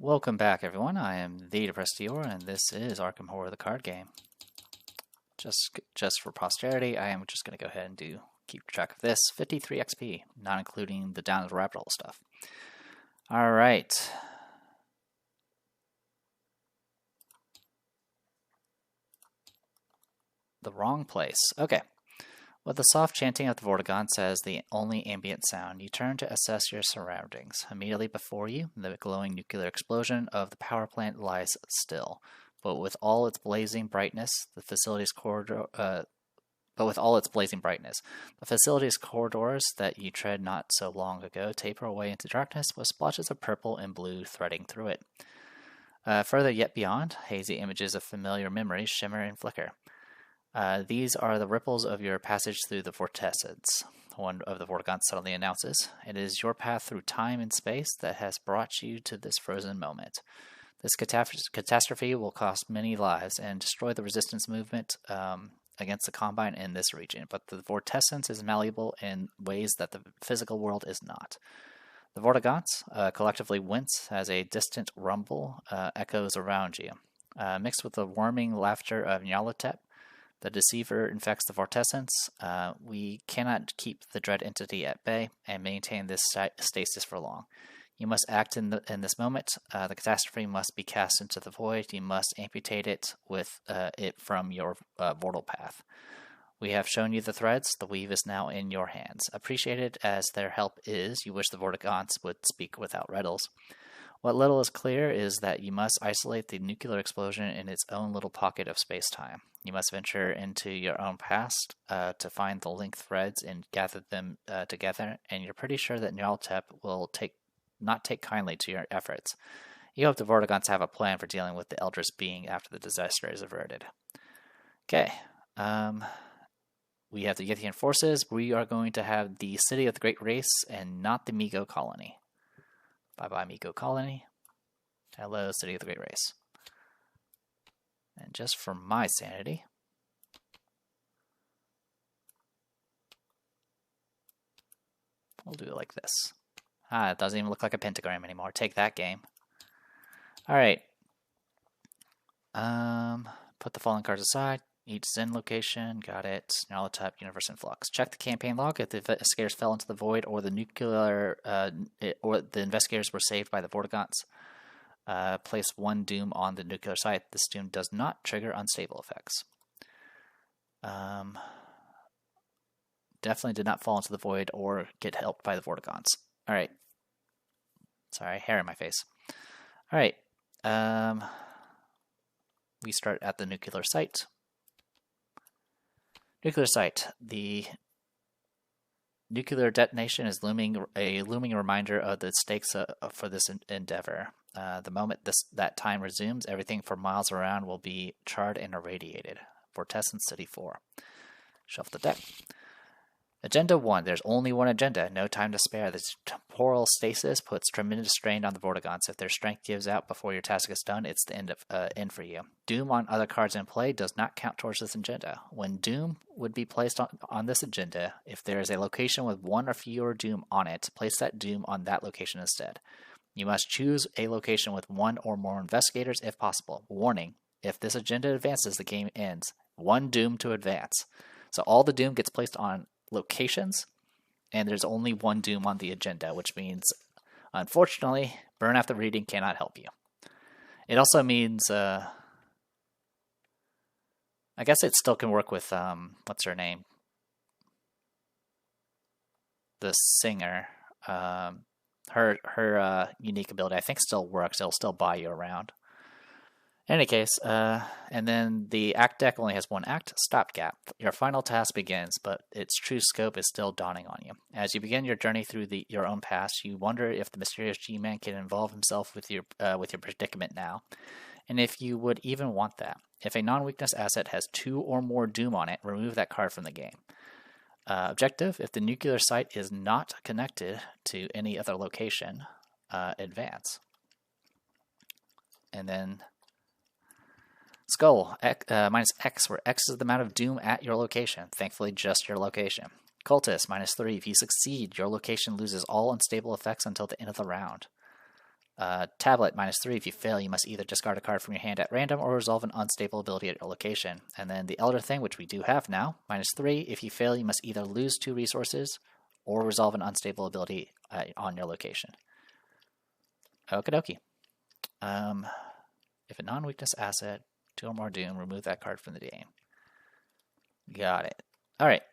Welcome back, everyone. I am the Depressed Dior, and this is Arkham Horror, the card game. Just for posterity, I am just going to go ahead and keep track of this. 53 XP, not including the down the rabbit hole stuff. All right. The wrong place. Okay. With the soft chanting of the Vortigaunt as the only ambient sound, you turn to assess your surroundings. Immediately before you, the glowing nuclear explosion of the power plant lies still, but with all its blazing brightness, the facility's corridors that you tread not so long ago taper away into darkness with splotches of purple and blue threading through it. Further yet beyond, hazy images of familiar memories shimmer and flicker. These are the ripples of your passage through the vortescence, one of the Vortigaunt suddenly announces. It is your path through time and space that has brought you to this frozen moment. This catastrophe will cost many lives and destroy the resistance movement against the Combine in this region, but the vortescence is malleable in ways that the physical world is not. The Vortigaunts collectively wince as a distant rumble echoes around you. Mixed with the warming laughter of Nyarlathotep, the deceiver infects the vortescence. We cannot keep the dread entity at bay and maintain this stasis for long. You must act in this moment. The catastrophe must be cast into the void. You must amputate it with it from your mortal path. We have shown you the threads. The weave is now in your hands. Appreciated as their help is, you wish the Vortigaunts would speak without riddles. What little is clear is that you must isolate the nuclear explosion in its own little pocket of space-time. You must venture into your own past to find the linked threads and gather them together, and you're pretty sure that Nyarlathotep will not take kindly to your efforts. You hope the Vortigaunts have a plan for dealing with the Eldritch being after the disaster is averted. Okay. We have the Yithian forces. We are going to have the City of the Great Race and not the Migo Colony. Bye-bye, Migo Colony. Hello, City of the Great Race. And just for my sanity, we'll do it like this. It doesn't even look like a pentagram anymore. Take that, game. Alright. Put the fallen cards aside. Each Zen location, got it. Nyarlathotep, Universe in Flux. Check the campaign log if the investigators fell into the void or the investigators were saved by the Vortigaunts. Place one doom on the nuclear site. This doom does not trigger unstable effects. Definitely did not fall into the void or get helped by the Vortigaunts. Alright. Sorry, hair in my face. Alright. We start at the nuclear site. Nuclear site. The nuclear detonation is a looming reminder of the stakes for this endeavor. The moment that time resumes, everything for miles around will be charred and irradiated. Vortescence City 4. Shelf the deck. Agenda 1. There's only one agenda. No time to spare. This temporal stasis puts tremendous strain on the Vortigaunts. If their strength gives out before your task is done, it's the end for you. Doom on other cards in play does not count towards this agenda. When Doom would be placed on this agenda, if there is a location with one or fewer Doom on it, place that Doom on that location instead. You must choose a location with one or more investigators if possible. Warning, if this agenda advances, the game ends. One Doom to advance. So all the Doom gets placed on locations, and there's only one Doom on the agenda, which means, unfortunately, burn after reading cannot help you. It also means, I guess it still can work with, what's her name? The singer. Her unique ability, I think, still works. It'll still buy you around. In any case, and then the act deck only has one act, stopgap. Your final task begins, but its true scope is still dawning on you. As you begin your journey through your own past, you wonder if the mysterious G-Man can involve himself with your predicament now, and if you would even want that. If a non-weakness asset has 2 or more Doom on it, remove that card from the game. Objective, if the nuclear site is not connected to any other location, advance. And then Skull, minus X, where X is the amount of Doom at your location. Thankfully, just your location. Cultist, minus 3. If you succeed, your location loses all unstable effects until the end of the round. Tablet, -3. If you fail, you must either discard a card from your hand at random or resolve an unstable ability at your location. And then the Elder Thing, which we do have now, -3. If you fail, you must either lose 2 resources or resolve an unstable ability on your location. Okie dokie. If a non-weakness asset, 2 or more doom, remove that card from the game. Got it. Alright.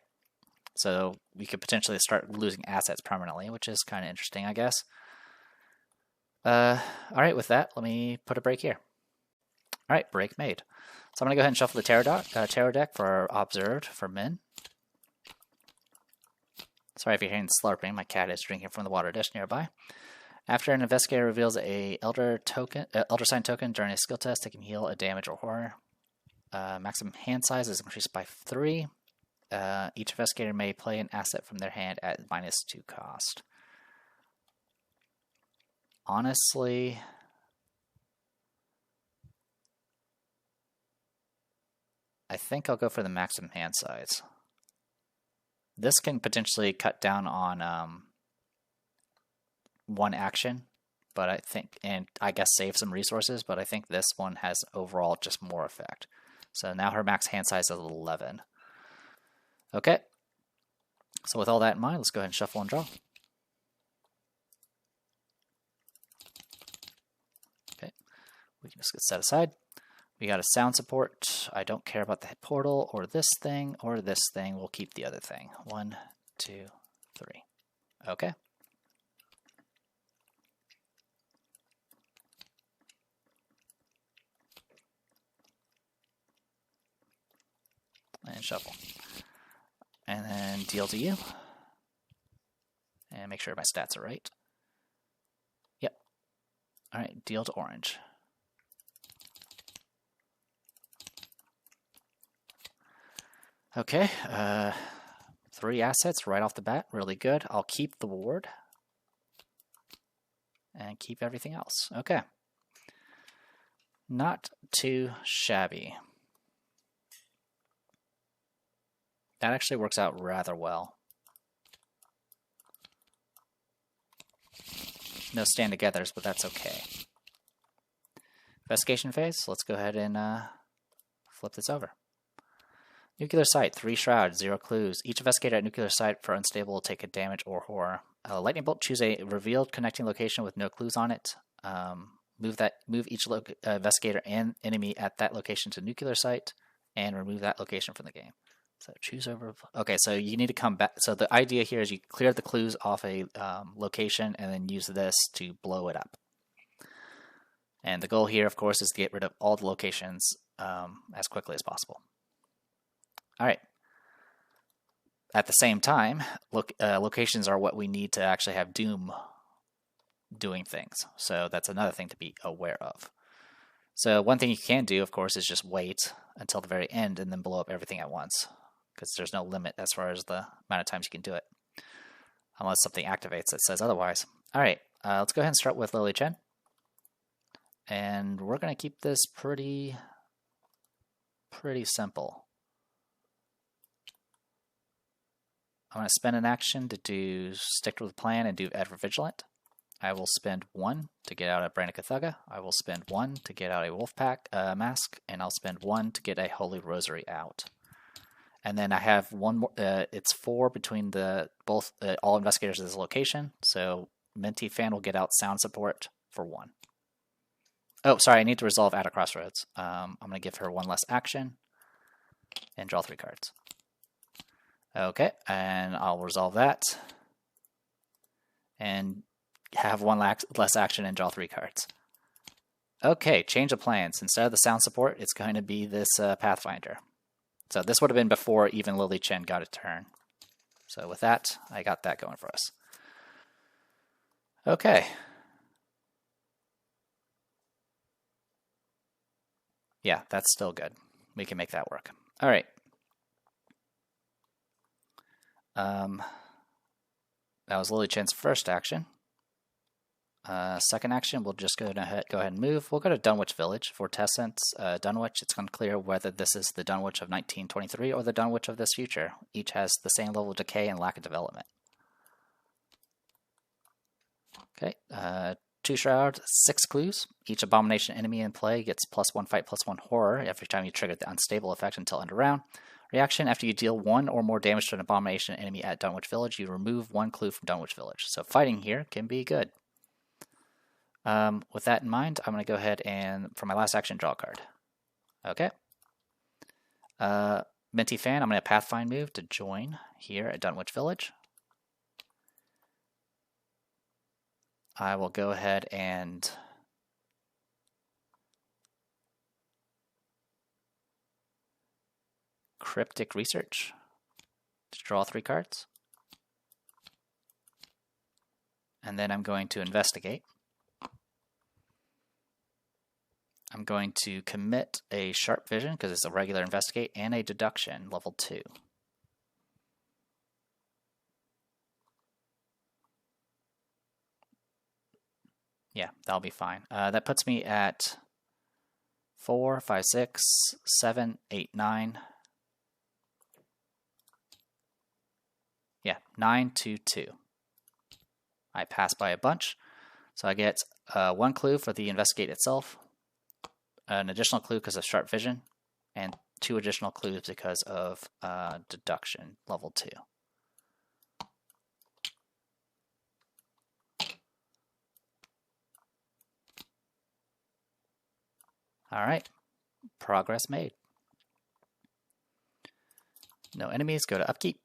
So we could potentially start losing assets permanently, which is kind of interesting, I guess. Alright, with that, let me put a break here. Alright, break made. So I'm going to go ahead and shuffle the tarot deck for Observed for Min. Sorry if you're hearing slurping, my cat is drinking from the water dish nearby. After an investigator reveals a Elder Sign token during a skill test, it can heal a damage or horror. Maximum hand size is increased by 3. Each investigator may play an asset from their hand at -2 cost. Honestly, I think I'll go for the maximum hand size. This can potentially cut down on one action, but I think, and I guess save some resources, but I think this one has overall just more effect. So now her max hand size is 11. Okay, so with all that in mind, let's go ahead and shuffle and draw. Okay, we can just get set aside. We got a sound support. I don't care about the portal or this thing or this thing. We'll keep the other thing. 1, 2, 3. Okay. And shuffle. And then deal to you. And make sure my stats are right. Yep. Alright, deal to orange. Okay, 3 assets right off the bat, really good. I'll keep the ward. And keep everything else. Okay. Not too shabby. That actually works out rather well. No stand togethers, but that's okay. Investigation phase, let's go ahead and flip this over. Nuclear Site, 3 shrouds, 0 clues. Each investigator at Nuclear Site for unstable will take a damage or horror. Lightning Bolt, choose a revealed connecting location with no clues on it. Move each investigator and enemy at that location to Nuclear Site, and remove that location from the game. So choose over. Okay, so you need to come back. So the idea here is you clear the clues off a location and then use this to blow it up. And the goal here, of course, is to get rid of all the locations as quickly as possible. All right. At the same time, locations are what we need to actually have Doom doing things. So that's another thing to be aware of. So one thing you can do, of course, is just wait until the very end and then blow up everything at once, because there's no limit as far as the amount of times you can do it, unless something activates that says otherwise. All right, let's go ahead and start with Lily Chen. And we're going to keep this pretty simple. I'm going to spend an action to do Stick to the Plan and do Ever Vigilant. I will spend 1 to get out a Branica Thugga. I will spend 1 to get out a Wolfpack Mask, and I'll spend 1 to get a Holy Rosary out. And then I have one more. It's 4 between all investigators at this location. So Minty Fan will get out Sound Support for 1. Oh, sorry, I need to resolve at a Crossroads. I'm going to give her 1 less action and draw 3 cards. Okay, and I'll resolve that and have 1 less action and draw 3 cards. Okay, change of plans. Instead of the Sound Support, it's going to be this Pathfinder. So this would have been before even Lily Chen got a turn. So with that, I got that going for us. Okay. Yeah, that's still good. We can make that work. All right. That was Lily Chen's first action. Second action, we'll just go ahead and move. We'll go to Dunwich Village for Tessence. Dunwich, it's unclear whether this is the Dunwich of 1923 or the Dunwich of this future. Each has the same level of decay and lack of development. Okay, 2 Shroud, 6 clues. Each abomination enemy in play gets +1 fight, +1 horror every time you trigger the unstable effect until end of round. Reaction: after you deal 1 or more damage to an abomination enemy at Dunwich Village, you remove 1 clue from Dunwich Village. So fighting here can be good. With that in mind, I'm going to go ahead and, for my last action, draw a card. Okay. Minty Fan, I'm going to Pathfind move to join here at Dunwich Village. I will go ahead and Cryptic Research to draw 3 cards. And then I'm going to Investigate. I'm going to commit a Sharp Vision because it's a regular Investigate and a Deduction, level 2. Yeah, that'll be fine. That puts me at 4, 5, 6, 7, 8, 9. Yeah, 9 to 2. I pass by a bunch, so I get 1 clue for the Investigate itself, an additional clue because of Sharp Vision, and 2 additional clues because of Deduction, level 2. Alright, progress made. No enemies, go to Upkeep.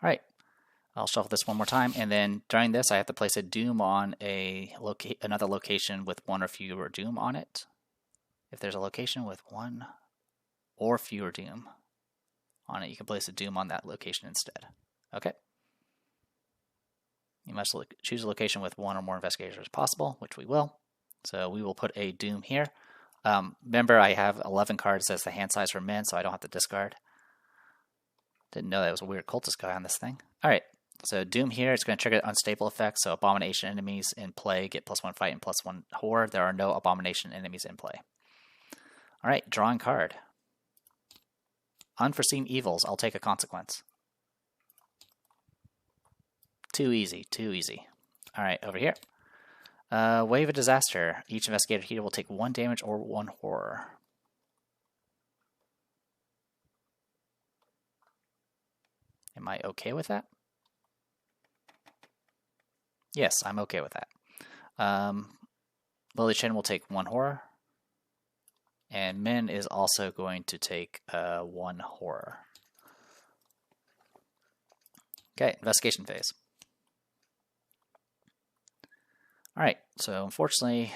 Alright, I'll shuffle this one more time, and then during this I have to place a Doom on another location with 1 or fewer Doom on it. If there's a location with 1 or fewer Doom on it, you can place a Doom on that location instead. Okay? You must choose a location with 1 or more investigators as possible, which we will. So we will put a Doom here. Remember, I have 11 cards as the hand size for men, so I don't have to discard. Didn't know that was a weird cultist guy on this thing. Alright, so Doom here, it's going to trigger unstable effects, so abomination enemies in play get +1 fight and +1 horror. There are no abomination enemies in play. Alright, drawing card. Unforeseen evils, I'll take a consequence. Too easy, too easy. Alright, over here. Wave of Disaster. Each investigator here will take 1 damage or 1 horror. Am I okay with that? Yes, I'm okay with that. Lily Chen will take 1 horror. And Min is also going to take 1 horror. Okay, investigation phase. Alright, so unfortunately,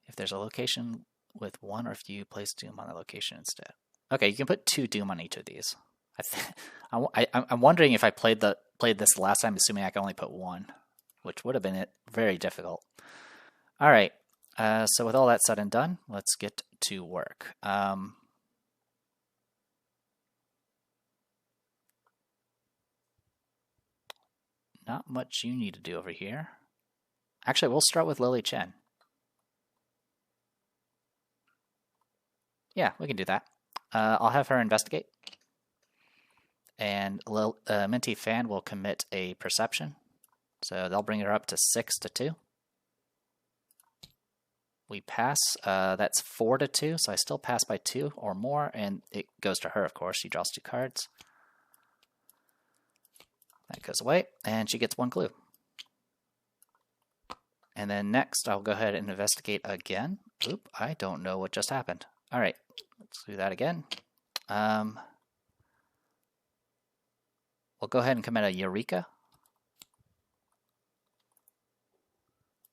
if there's a location with 1 or few, place Doom on the location instead. Okay, you can put 2 Doom on each of these. I'm wondering if I played this last time, assuming I could only put 1, which would have been very difficult. Alright, so with all that said and done, let's get to work. Not much you need to do over here. Actually, we'll start with Lily Chen. Yeah, we can do that. I'll have her investigate. And Minty Fan will commit a Perception. So they'll bring her up to 6 to 2. We pass. That's 4 to 2, so I still pass by 2 or more, and it goes to her, of course. She draws 2 cards. That goes away, and she gets 1 clue. And then next, I'll go ahead and investigate again. Oop, I don't know what just happened. Alright, let's do that again. We'll go ahead and commit a Eureka.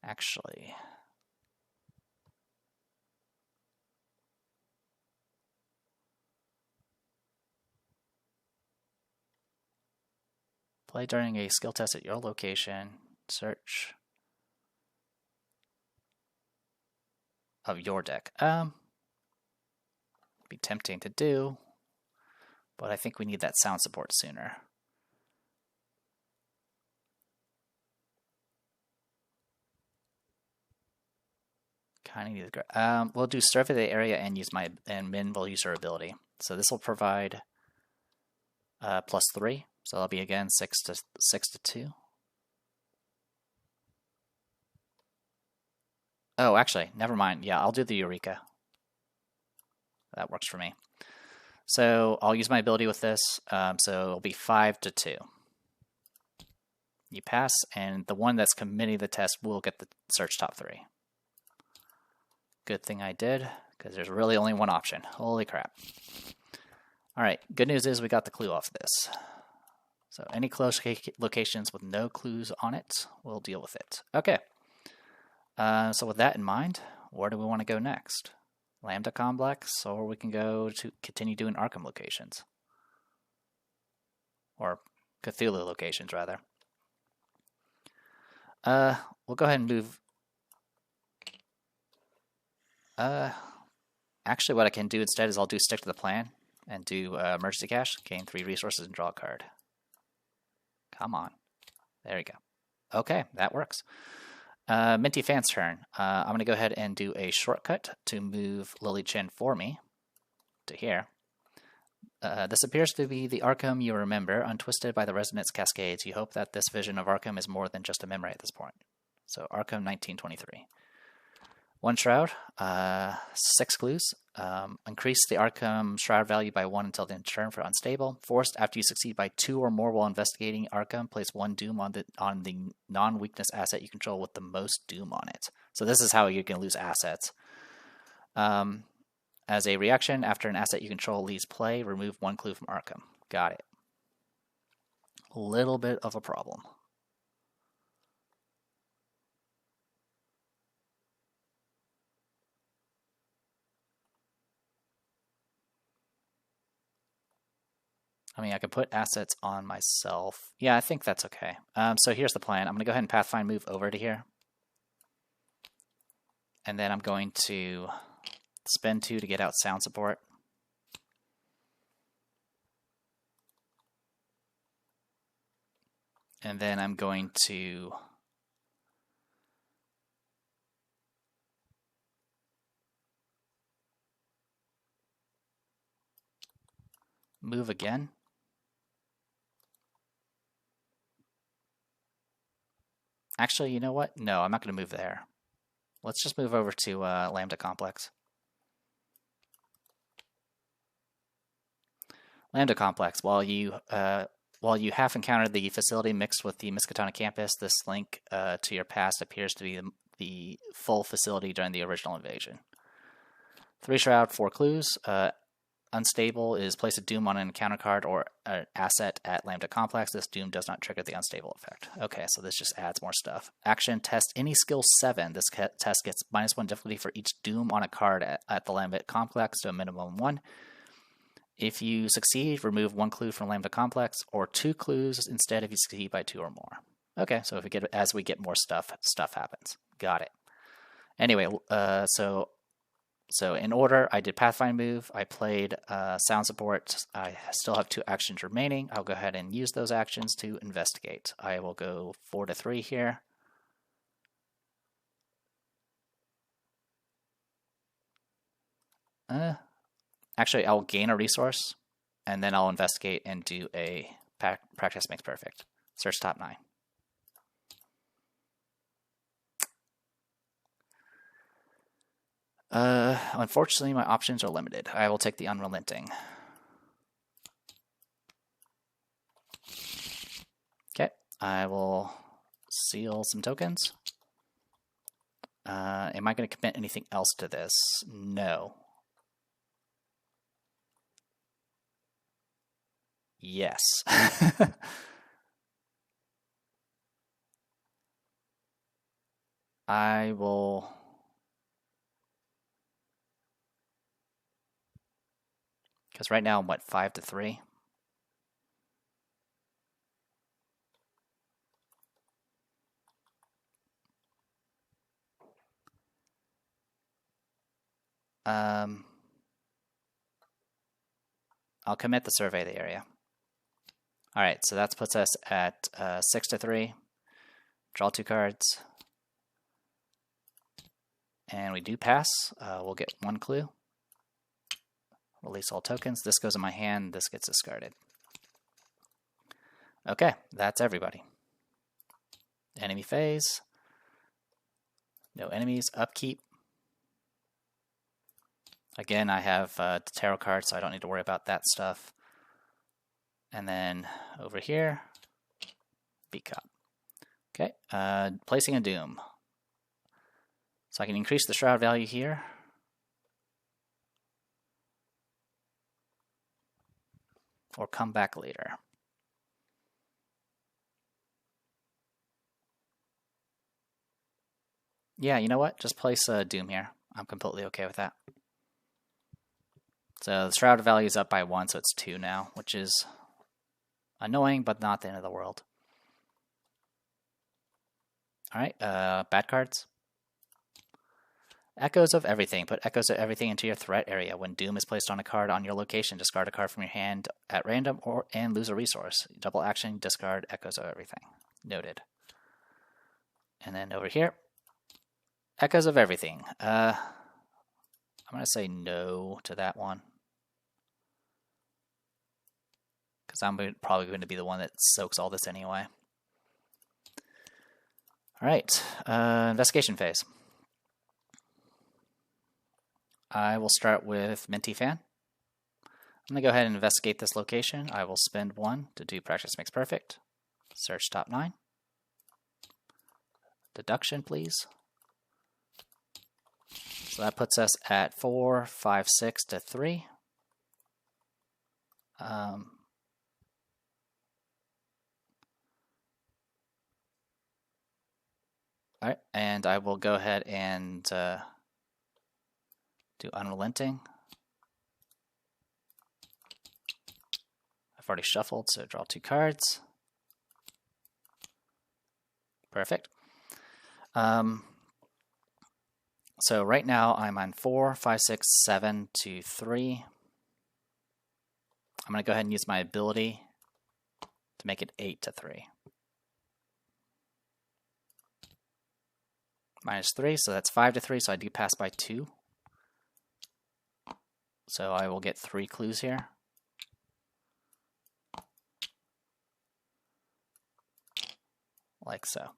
Actually, play during a skill test at your location. Search of your deck. Be tempting to do, but I think we need that sound support sooner. Kind of need the we'll do survey the area and use Min will use her ability. So this will provide +3. So that'll be again 6 to 2. Oh, actually, never mind. Yeah, I'll do the Eureka. That works for me. So I'll use my ability with this. So it'll be 5 to 2. You pass, and the one that's committing the test will get the search top 3. Good thing I did, because there's really only one option. Holy crap. Alright, good news is we got the clue off this. So any close locations with no clues on it, we'll deal with it. Okay. So with that in mind, where do we want to go next? Lambda Complex, or we can go to continue doing Arkham locations. Or Cthulhu locations, rather. We'll go ahead and move. Actually, what I can do instead is I'll do stick to the plan and do emergency cache, gain 3 resources, and draw a card. Come on. There you go. Okay, that works. Minty Fan's turn. I'm going to go ahead and do a shortcut to move Lily Chen for me to here. This appears to be the Arkham you remember, untwisted by the resonance cascades. You hope that this vision of Arkham is more than just a memory at this point. So Arkham 1923. 1 shroud, 6 clues. Increase the Arkham shroud value by 1 until the end of turn for unstable. Forced after you succeed by 2 or more while investigating Arkham. Place 1 doom on the non-weakness asset you control with the most doom on it. So this is how you can lose assets. As a reaction, after an asset you control leaves play, remove 1 clue from Arkham. Got it. A little bit of a problem. I mean, I could put assets on myself. Yeah, I think that's okay. So here's the plan. I'm going to go ahead and Pathfind move over to here. And then I'm going to spend 2 to get out sound support. And then I'm going to move again. Actually, you know what? No, I'm not going to move there. Let's just move over to Lambda Complex. Lambda Complex. While you have encountered the facility mixed with the Miskatonic campus, this link to your past appears to be the full facility during the original invasion. 3 shroud, 4 clues. Unstable is place a doom on an encounter card or an asset at Lambda Complex. This doom does not trigger the unstable effect. Okay, so this just adds more stuff. Action, test any skill 7. This test gets -1 difficulty for each doom on a card at the Lambda Complex to a minimum 1. If you succeed, remove 1 clue from Lambda Complex, or 2 clues instead if you succeed by 2 or more. Okay, so as we get more stuff happens. Got it. Anyway, so in order, I did Pathfind move, I played sound support, I still have 2 actions remaining. I'll go ahead and use those actions to investigate. I will go 4 to 3 here. Actually, I'll gain a resource, and then I'll investigate and do a practice makes perfect. Search top 9. Unfortunately, my options are limited. I will take the Unrelenting. Okay, I will seal some tokens. Am I going to commit anything else to this? No. Yes. I will... Because right now I'm, what, 5 to 3? I'll commit the survey of the area. Alright, so that puts us at 6 to 3. Draw 2 cards. and we do pass. We'll get 1 clue. Release all tokens. This goes in my hand. This gets discarded. Okay, that's everybody. Enemy phase. No enemies. Upkeep. Again, I have the tarot card, so I don't need to worry about that stuff. And then over here, Beat Cop. Okay, placing a Doom. So I can increase the Shroud value here. Or come back later. Yeah, you know what? Just place a Doom here. I'm completely okay with that. So the Shroud value is up by 1, so it's 2 now, which is annoying, but not the end of the world. Alright, bad cards. Echoes of Everything. Put Echoes of Everything into your threat area. When Doom is placed on a card on your location, discard a card from your hand at random and lose a resource. Double action, discard Echoes of Everything. Noted. And then over here, Echoes of Everything. I'm going to say no to that one. Because I'm probably going to be the one that soaks all this anyway. Alright, investigation phase. I will start with Minty Fan. I'm going to go ahead and investigate this location. I will spend 1 to do Practice Makes Perfect. Search top 9. Deduction, please. So that puts us at 4, 5, 6 to 3. Alright, and I will go ahead and do Unrelenting. I've already shuffled, so draw 2 cards. Perfect. So right now I'm on 4, 5, 6, 7 to 3. I'm going to go ahead and use my ability to make it 8 to 3. -3, so that's 5 to 3, so I do pass by 2. So I will get 3 clues here. Like so.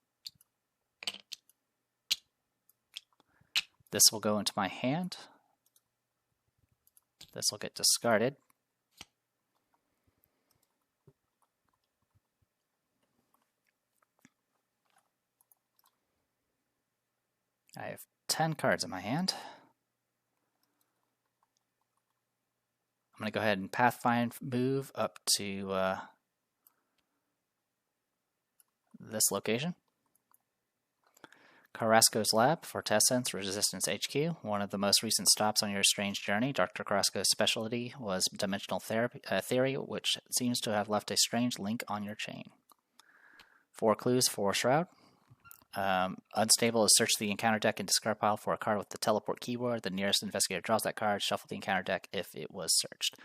This will go into my hand. This will get discarded. I have 10 cards in my hand. I'm going to go ahead and Pathfind move up to this location. Carrasco's Lab for Test Sense Resistance HQ. One of the most recent stops on your strange journey. Dr. Carrasco's specialty was dimensional theory, which seems to have left a strange link on your chain. 4 clues for Shroud. Unstable is search the encounter deck and discard pile for a card with the teleport keyword. The nearest investigator draws that card. Shuffle the encounter deck if it was searched.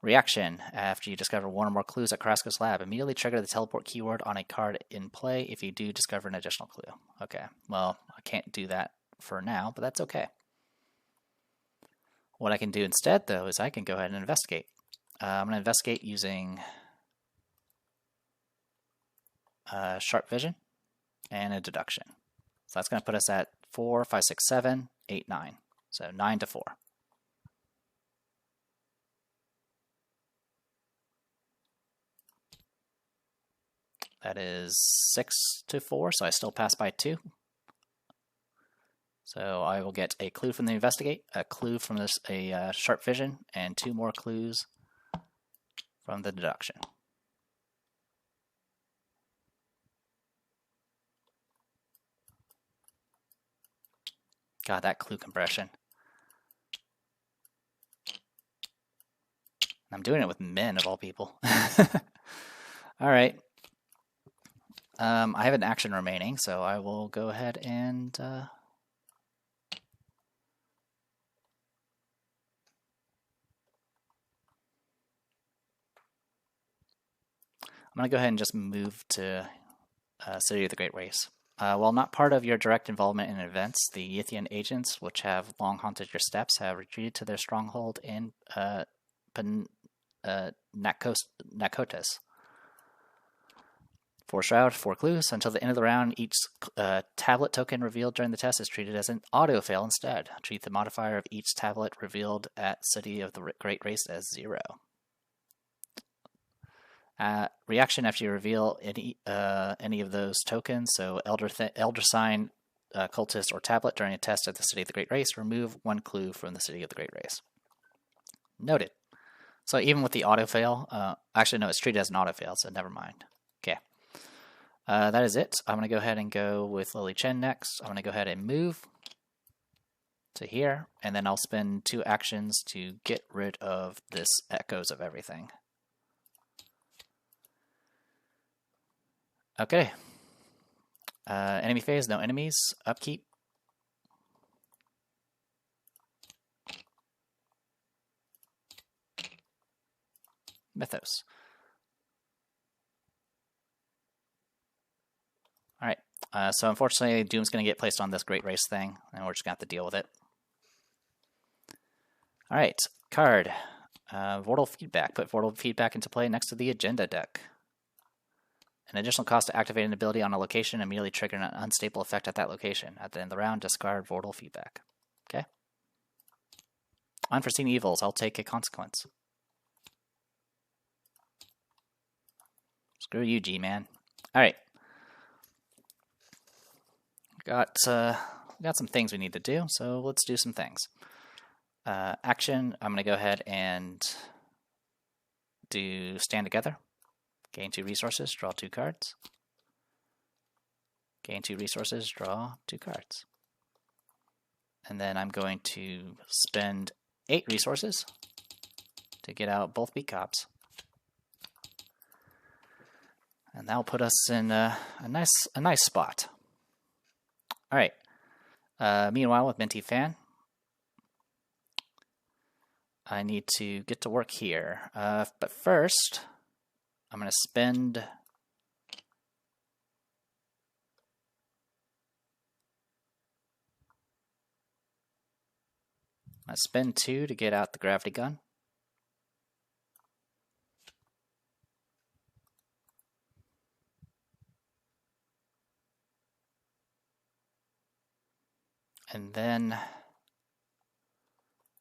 Reaction. After you discover 1 or more clues at Carrasco's Lab, immediately trigger the teleport keyword on a card in play. If you do, discover an additional clue. Okay, well, I can't do that for now, but that's okay. What I can do instead, though, is I can go ahead and investigate. I'm going to investigate using Sharp Vision and a Deduction. So that's going to put us at 4, 5, 6, 7, 8, 9. So 9 to 4. That is 6 to 4, so I still pass by 2. So I will get a clue from the Investigate, a clue from this, a Sharp Vision, and 2 more clues from the Deduction. God, that clue compression. I'm doing it with men, of all people. All right. I have an action remaining, so I will go ahead and I'm going to go ahead and just move to City of the Great Race. While not part of your direct involvement in events, the Yithian agents, which have long haunted your steps, have retreated to their stronghold in Nakotis. 4 Shroud, 4 Clues. Until the end of the round, each tablet token revealed during the test is treated as an auto-fail instead. Treat the modifier of each tablet revealed at City of the Great Race as 0. Reaction after you reveal any of those tokens, so Elder Sign, Cultist, or Tablet during a test at the City of the Great Race, remove 1 clue from the City of the Great Race. Noted. So even with the auto-fail, actually no, it's treated as an auto-fail, so never mind. Okay. That is it. I'm going to go ahead and go with Lily Chen next. I'm going to go ahead and move to here, and then I'll spend 2 actions to get rid of this Echoes of Everything. Okay. Enemy phase, no enemies. Upkeep. Mythos. Alright, so unfortunately Doom's going to get placed on this Great Race thing, and we're just going to have to deal with it. Alright, card. Vortal Feedback. Put Vortal Feedback into play next to the Agenda deck. An additional cost to activate an ability on a location immediately trigger an unstable effect at that location. At the end of the round, discard Vortal Feedback. Okay? Unforeseen evils. I'll take a consequence. Screw you, G-Man. Alright. Got some things we need to do, so let's do some things. Action, I'm going to go ahead and do Stand Together. Gain 2 resources, draw 2 cards. Gain 2 resources, draw 2 cards. And then I'm going to spend 8 resources to get out both Beat Cops. And that'll put us in a nice spot. Alright. Meanwhile, with Minty Fan, I need to get to work here. But first, I'm going to spend I spend 2 to get out the gravity gun. And then I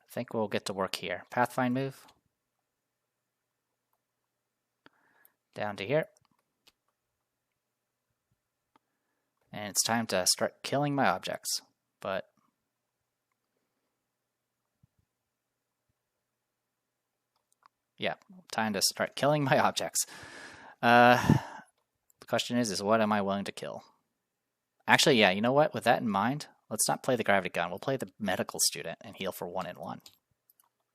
think we'll get to work here. Pathfind move. Down to here. And it's time to start killing my objects. But yeah, time to start killing my objects. The question is what am I willing to kill? Actually, yeah, you know what? With that in mind, let's not play the gravity gun. We'll play the medical student and heal for 1 and 1.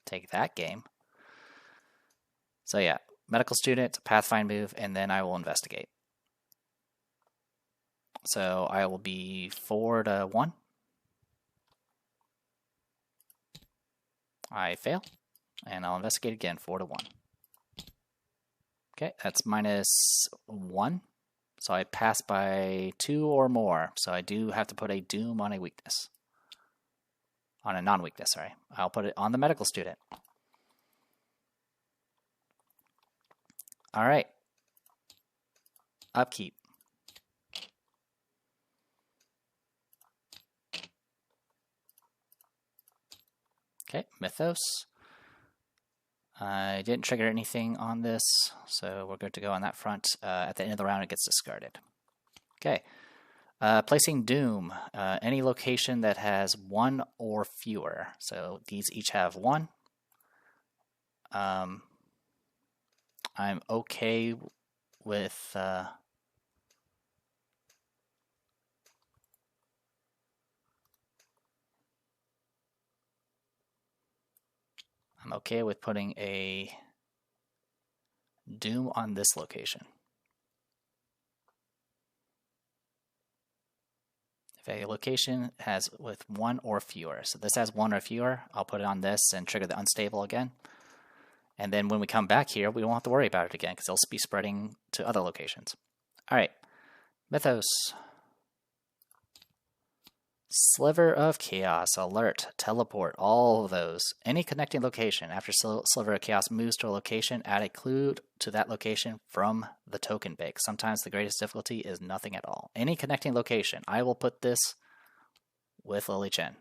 Take that game. So yeah, medical student, pathfind move, and then I will investigate. So I will be 4 to 1. I fail, and I'll investigate again, 4 to 1. Okay, that's -1. So I pass by 2 or more. So I do have to put a Doom on a weakness. On a non-weakness, sorry. I'll put it on the medical student. Alright. Upkeep. Okay, Mythos. I didn't trigger anything on this, so we're good to go on that front. At the end of the round, it gets discarded. Okay. Placing Doom. Any location that has 1 or fewer. So these each have 1. I'm okay with... I'm okay with putting a Doom on this location. If a location has with 1 or fewer, so this has 1 or fewer, I'll put it on this and trigger the unstable again. And then when we come back here, we won't have to worry about it again because it'll be spreading to other locations. All right, Mythos. Sliver of Chaos, Alert, Teleport, all of those. Any connecting location. After Sliver of Chaos moves to a location, add a clue to that location from the token bank. Sometimes the greatest difficulty is nothing at all. Any connecting location. I will put this with Lily Chen.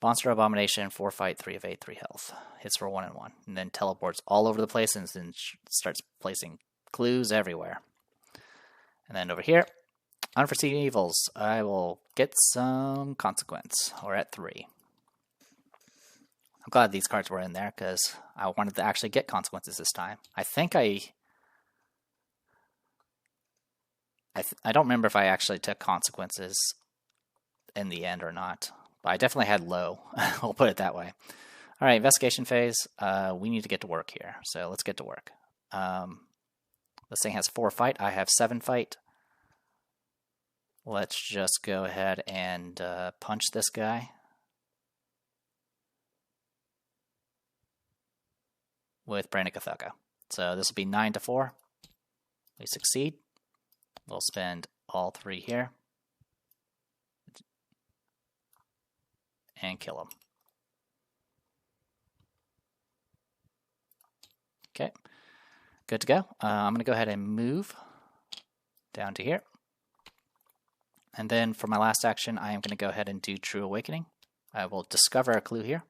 Monster Abomination, 4 fight, 3 evade, 3 health. Hits for 1 and 1. And then teleports all over the place and then starts placing clues everywhere. And then over here, Unforeseen Evils. I will get some Consequence. We're at 3. I'm glad these cards were in there because I wanted to actually get Consequences this time. I think I don't remember if I actually took Consequences in the end or not. But I definitely had low. We'll put it that way. All right, investigation phase. We need to get to work here. So let's get to work. This thing has 4 fight. I have 7 fight. Let's just go ahead and punch this guy with Brandon Kathaka. So this will be 9 to 4. We succeed. We'll spend all 3 here and kill him. Okay, good to go. I'm going to go ahead and move down to here. And then for my last action, I am going to go ahead and do True Awakening. I will discover a clue here.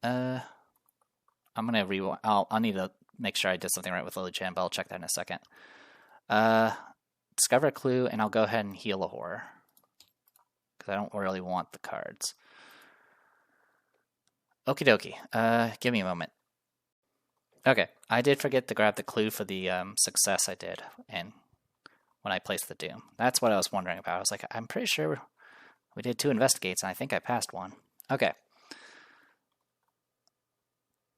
I'm going to rewind. I'll need to make sure I did something right with Lily Chan, but I'll check that in a second. Discover a clue, and I'll go ahead and heal a horror. Because I don't really want the cards. Okie dokie. Give me a moment. Okay, I did forget to grab the clue for the success I did and when I placed the Doom. That's what I was wondering about. I was like, I'm pretty sure we did 2 investigates, and I think I passed 1. Okay.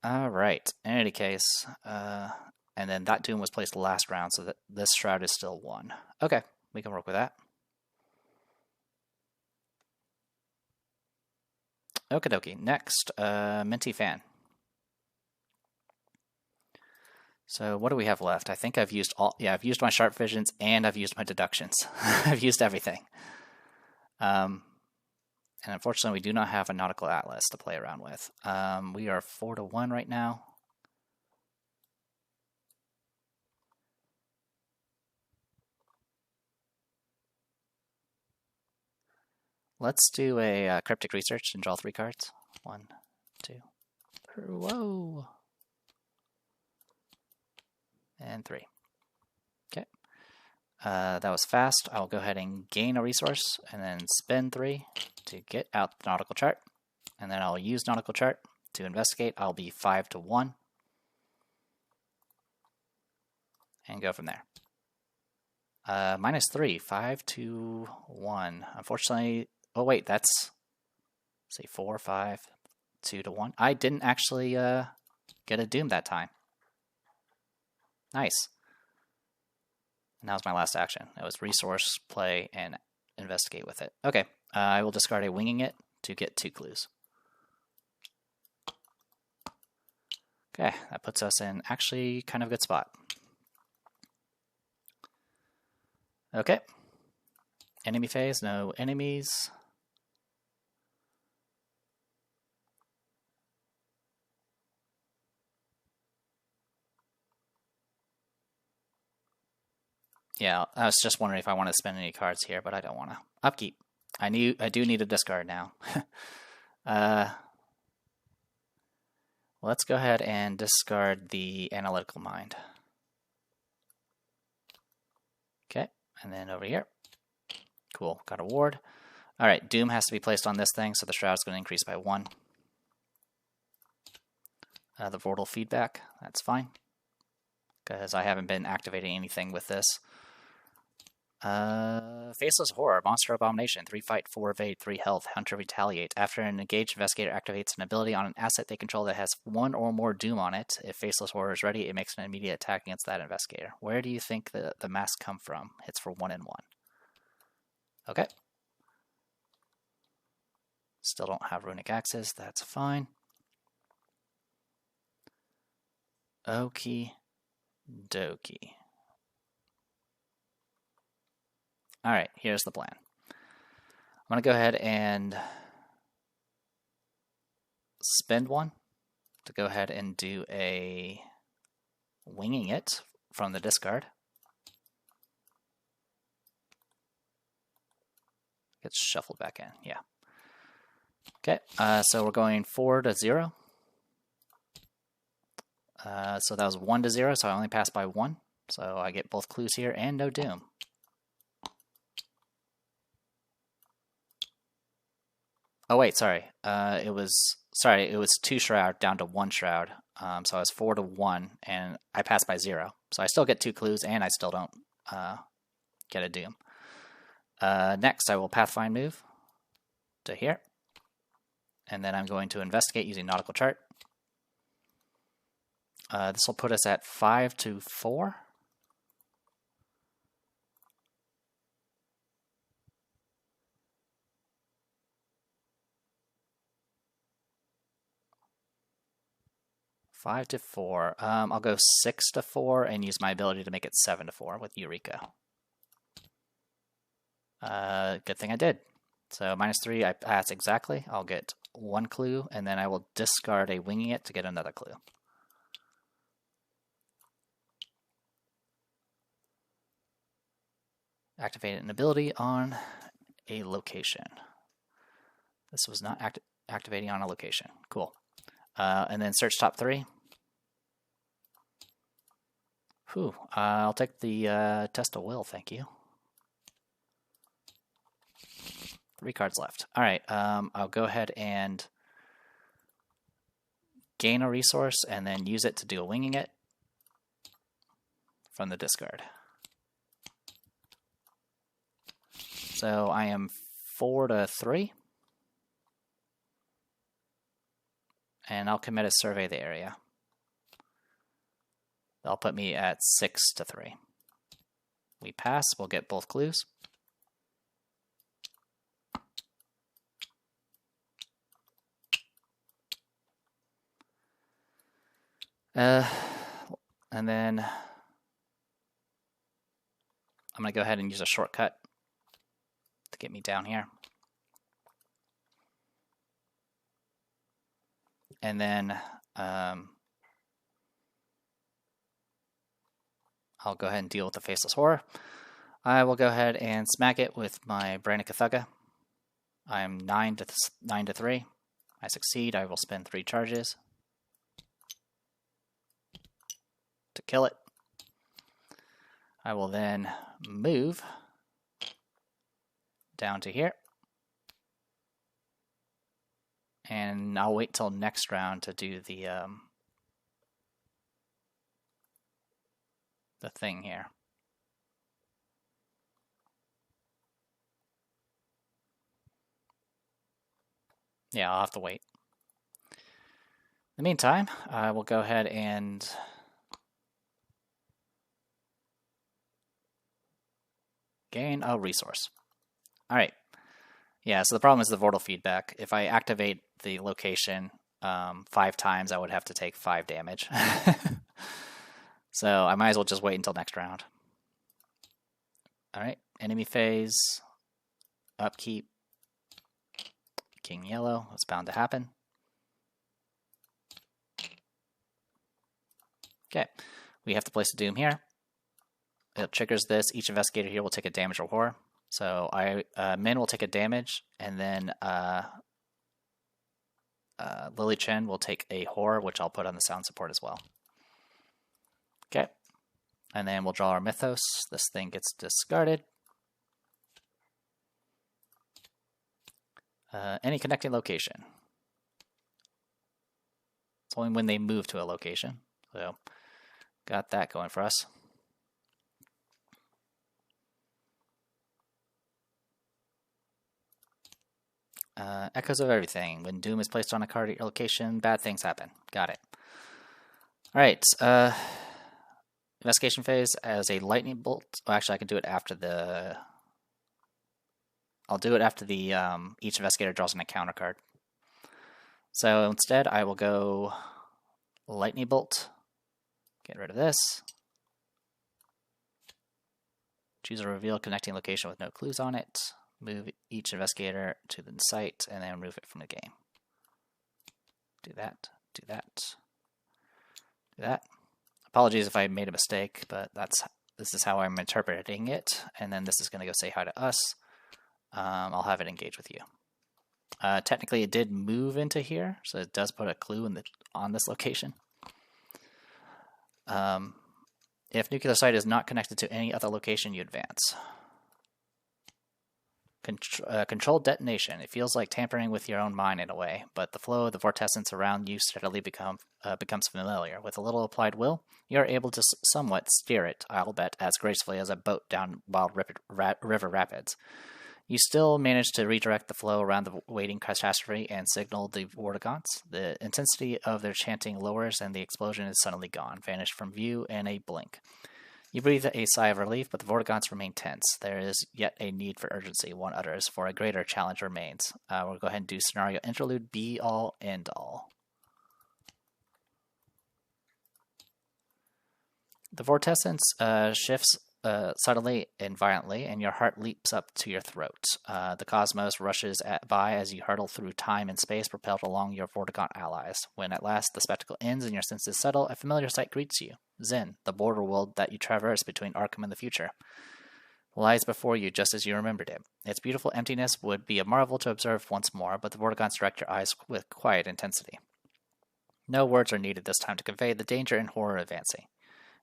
Alright, in any case, and then that Doom was placed last round, so that this Shroud is still 1. Okay, we can work with that. Okie dokie, next, Minty Fan. So what do we have left? I think I've used all, yeah, I've used my Sharp Visions and I've used my Deductions. I've used everything. And unfortunately, we do not have a Nautical Atlas to play around with. We are 4 to 1 right now. Let's do a Cryptic Research and draw 3 cards. 1, 2, 3. Whoa! And 3. Okay. That was fast. I'll go ahead and gain a resource and then spend 3 to get out the Nautical Chart. And then I'll use Nautical Chart to investigate. I'll be 5 to 1. And go from there. -3, 5 to 1. Unfortunately, oh wait, that's, say 4, 5, 2 to 1. I didn't actually get a Doom that time. Nice. And that was my last action. It was resource, play, and investigate with it. Okay, I will discard a Winging It to get 2 clues. Okay, that puts us in actually kind of a good spot. Okay. Enemy phase, no enemies. Yeah, I was just wondering if I want to spend any cards here, but I don't want to. Upkeep. I do need a discard now. Let's go ahead and discard the Analytical Mind. Okay, and then over here. Cool, got a ward. Alright, Doom has to be placed on this thing, so the Shroud's going to increase by 1. The Vortal Feedback, that's fine. Because I haven't been activating anything with this. Faceless Horror, Monster Abomination, 3 fight, 4 evade, 3 health, Hunter Retaliate. After an engaged investigator activates an ability on an asset they control that has 1 or more Doom on it, if Faceless Horror is ready, it makes an immediate attack against that investigator. Where do you think the mask come from? Hits for 1 and 1. Okay, Still don't have runic axes. That's fine. Okie dokie. Alright, here's the plan. I'm going to go ahead and spend one to go ahead and do a winging it from the discard. Gets shuffled back in, yeah. Okay, so we're going 4 to 0. So that was 1 to 0, so I only passed by 1. So I get both clues here and no doom. Oh wait, sorry. It was 2 shroud down to 1 shroud. So I was 4 to 1, and I passed by 0. So I still get 2 clues, and I still don't get a doom. Next, I will Pathfind move to here. And then I'm going to investigate using Nautical Chart. This will put us at 5 to 4. Five to 4. I'll go 6 to 4 and use my ability to make it 7 to 4 with Eureka. Good thing I did. So -3, I pass exactly. I'll get 1 clue, and then I will discard a winging it to get another clue. Activate an ability on a location. This was not activating on a location. Cool. And then search top 3. Whew. I'll take the test of will, thank you. 3 cards left. All right, I'll go ahead and gain a resource and then use it to do a winging it from the discard. So I am 4 to 3. And I'll commit a survey the area. That'll put me at 6 to 3. We pass, we'll get both clues. And then I'm going to go ahead and use a shortcut to get me down here. And then I'll go ahead and deal with the Faceless Horror. I will go ahead and smack it with my Branica Thugga. I'm 9 to 3. I succeed. I will spend 3 charges to kill it. I will then move down to here. And I'll wait till next round to do the thing here. Yeah, I'll have to wait. In the meantime, I will go ahead and gain a resource. All right. Yeah, so the problem is the Vortal feedback. If I activate the location 5 times, I would have to take 5 damage. So I might as well just wait until next round. All right, enemy phase, upkeep, King Yellow, it's bound to happen. Okay, we have to place a Doom here. It triggers this. Each investigator here will take a damage or horror. So Min will take a damage, and then Lily Chen will take a horror, which I'll put on the sound support as well. Okay, and then we'll draw our Mythos. This thing gets discarded. Any connecting location. It's only when they move to a location. So, got that going for us. Echoes of everything. When Doom is placed on a card at your location, bad things happen. Got it. Alright, investigation phase as a lightning bolt. Oh, actually, I can do it after the... I'll do it after the each investigator draws an encounter card. So instead, I will go Lightning Bolt. Get rid of this. Choose a reveal connecting location with no clues on it. Move each investigator to the site, and then remove it from the game. Do that, do that, do that. Apologies if I made a mistake, but this is how I'm interpreting it. And then this is going to go say hi to us. I'll have it engage with you. Technically, it did move into here, so it does put a clue on this location. If nuclear site is not connected to any other location, you advance. Controlled detonation. It feels like tampering with your own mind in a way, but the flow of the vortescence around you steadily becomes familiar. With a little applied will, you are able to somewhat steer it, I'll bet, as gracefully as a boat down wild river rapids. You still manage to redirect the flow around the waiting catastrophe and signal the Vortigaunts. The intensity of their chanting lowers and the explosion is suddenly gone, vanished from view in a blink. You breathe a sigh of relief, but the Vortigaunts remain tense. There is yet a need for urgency, one utters, for a greater challenge remains. We'll go ahead and do scenario interlude, be all, end all. The vortescence shifts subtly and violently, and your heart leaps up to your throat. The cosmos rushes by as you hurtle through time and space, propelled along your Vortigaunt allies. When at last the spectacle ends and your senses settle, a familiar sight greets you. Zen, the border world that you traverse between Arkham and the future, lies before you just as you remembered it. Its beautiful emptiness would be a marvel to observe once more, but the Vortigaunts direct your eyes with quiet intensity. No words are needed this time to convey the danger and horror advancing.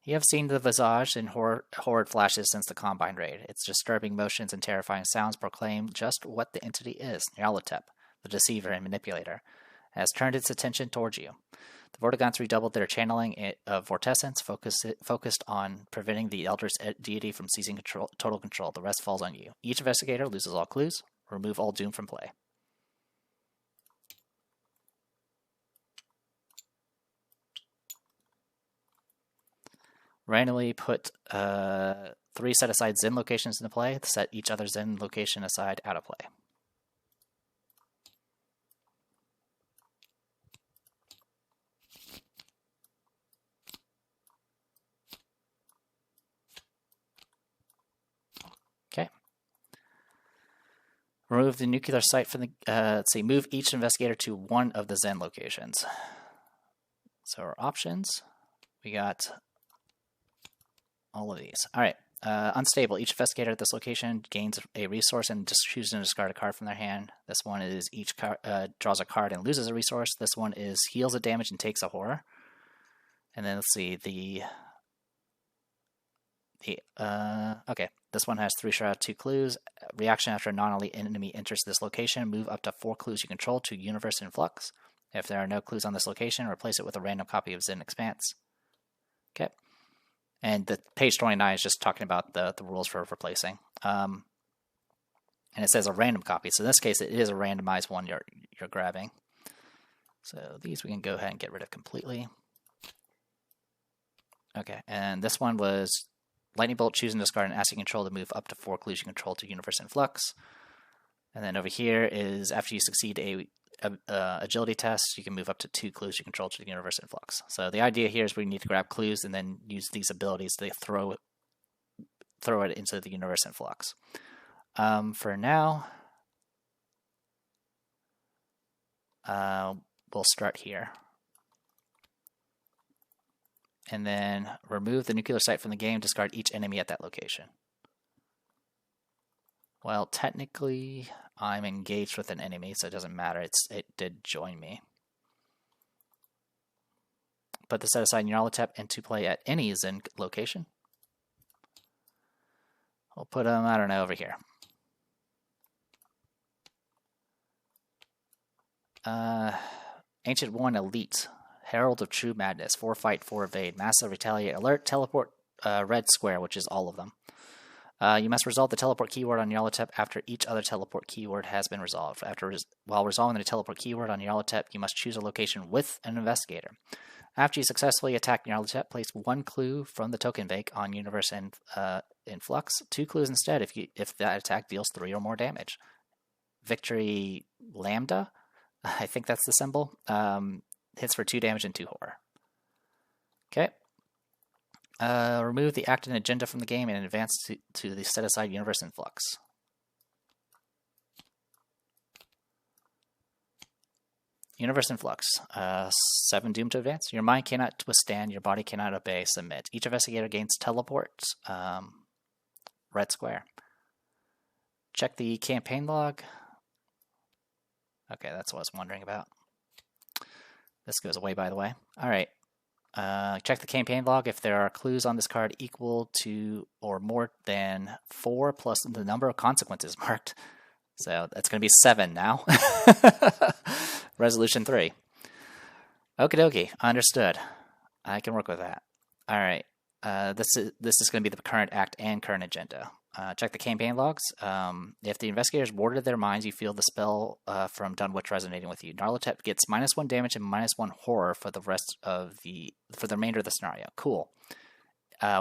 You have seen the visage in horrid flashes since the Combine raid. Its disturbing motions and terrifying sounds proclaim just what the entity is. Nyarlathotep, the deceiver and manipulator, has turned its attention towards you. The Vortigaunts redoubled their channeling of vortescence, focused on preventing the Elder's deity from seizing total control. The rest falls on you. Each investigator loses all clues. Remove all doom from play. Randomly put 3 set-aside Zen locations into play. Set each other Zen location aside out of play. Okay. Remove the nuclear site from the... let's see. Move each investigator to one of the Zen locations. So our options, we got... all of these. All right. Unstable. Each investigator at this location gains a resource and just chooses to discard a card from their hand. This one is each draws a card and loses a resource. This one is heals a damage and takes a horror. And then let's see okay. This one has 3 shroud, 2 clues. Reaction after a non-elite enemy enters this location. Move up to 4 clues you control to Universe in Flux. If there are no clues on this location, replace it with a random copy of Zen Expanse. Okay. And the page 29 is just talking about the rules for replacing. And it says a random copy. So in this case, it is a randomized one you're grabbing. So these we can go ahead and get rid of completely. Okay, and this one was Lightning Bolt, choosing discard and asking control to move up to 4 clues you control to Universe in Flux. And then over here is after you succeed a agility test, you can move up to 2 clues you control to the Universe in Flux. So the idea here is we need to grab clues and then use these abilities to throw it into the Universe in Flux. For now, we'll start here. And then remove the nuclear site from the game, discard each enemy at that location. Well, technically, I'm engaged with an enemy, so it doesn't matter. It did join me. Put the set aside Nyarlathotep into play at any Zen location. We'll put them, I don't know, over here. Ancient One Elite. Herald of True Madness. 4 fight, 4 evade. Massive Retaliate. Alert. Teleport red square, which is all of them. You must resolve the teleport keyword on Nyarlathotep after each other teleport keyword has been resolved. While resolving the teleport keyword on Nyarlathotep, you must choose a location with an investigator. After you successfully attack Nyarlathotep, place 1 clue from the token bank on Universe in Flux. 2 clues instead if that attack deals 3 or more damage. Victory Lambda. I think that's the symbol. Hits for 2 damage and 2 horror. Okay. Remove the act and agenda from the game and advance to the set-aside universe in flux. Universe in flux. 7 doomed to advance. Your mind cannot withstand, your body cannot obey, submit. Each investigator gains teleport. Red square. Check the campaign log. Okay, that's what I was wondering about. This goes away, by the way. All right. Check the campaign log if there are clues on this card equal to or more than 4 plus the number of consequences marked. So that's going to be 7 now. Resolution 3. Okie dokie. Understood. I can work with that. All right. This is going to be the current act and current agenda. Check the campaign logs. If the investigators warded their minds, you feel the spell from Dunwich resonating with you. Narlatep gets -1 damage and -1 horror for the remainder of the scenario. Cool.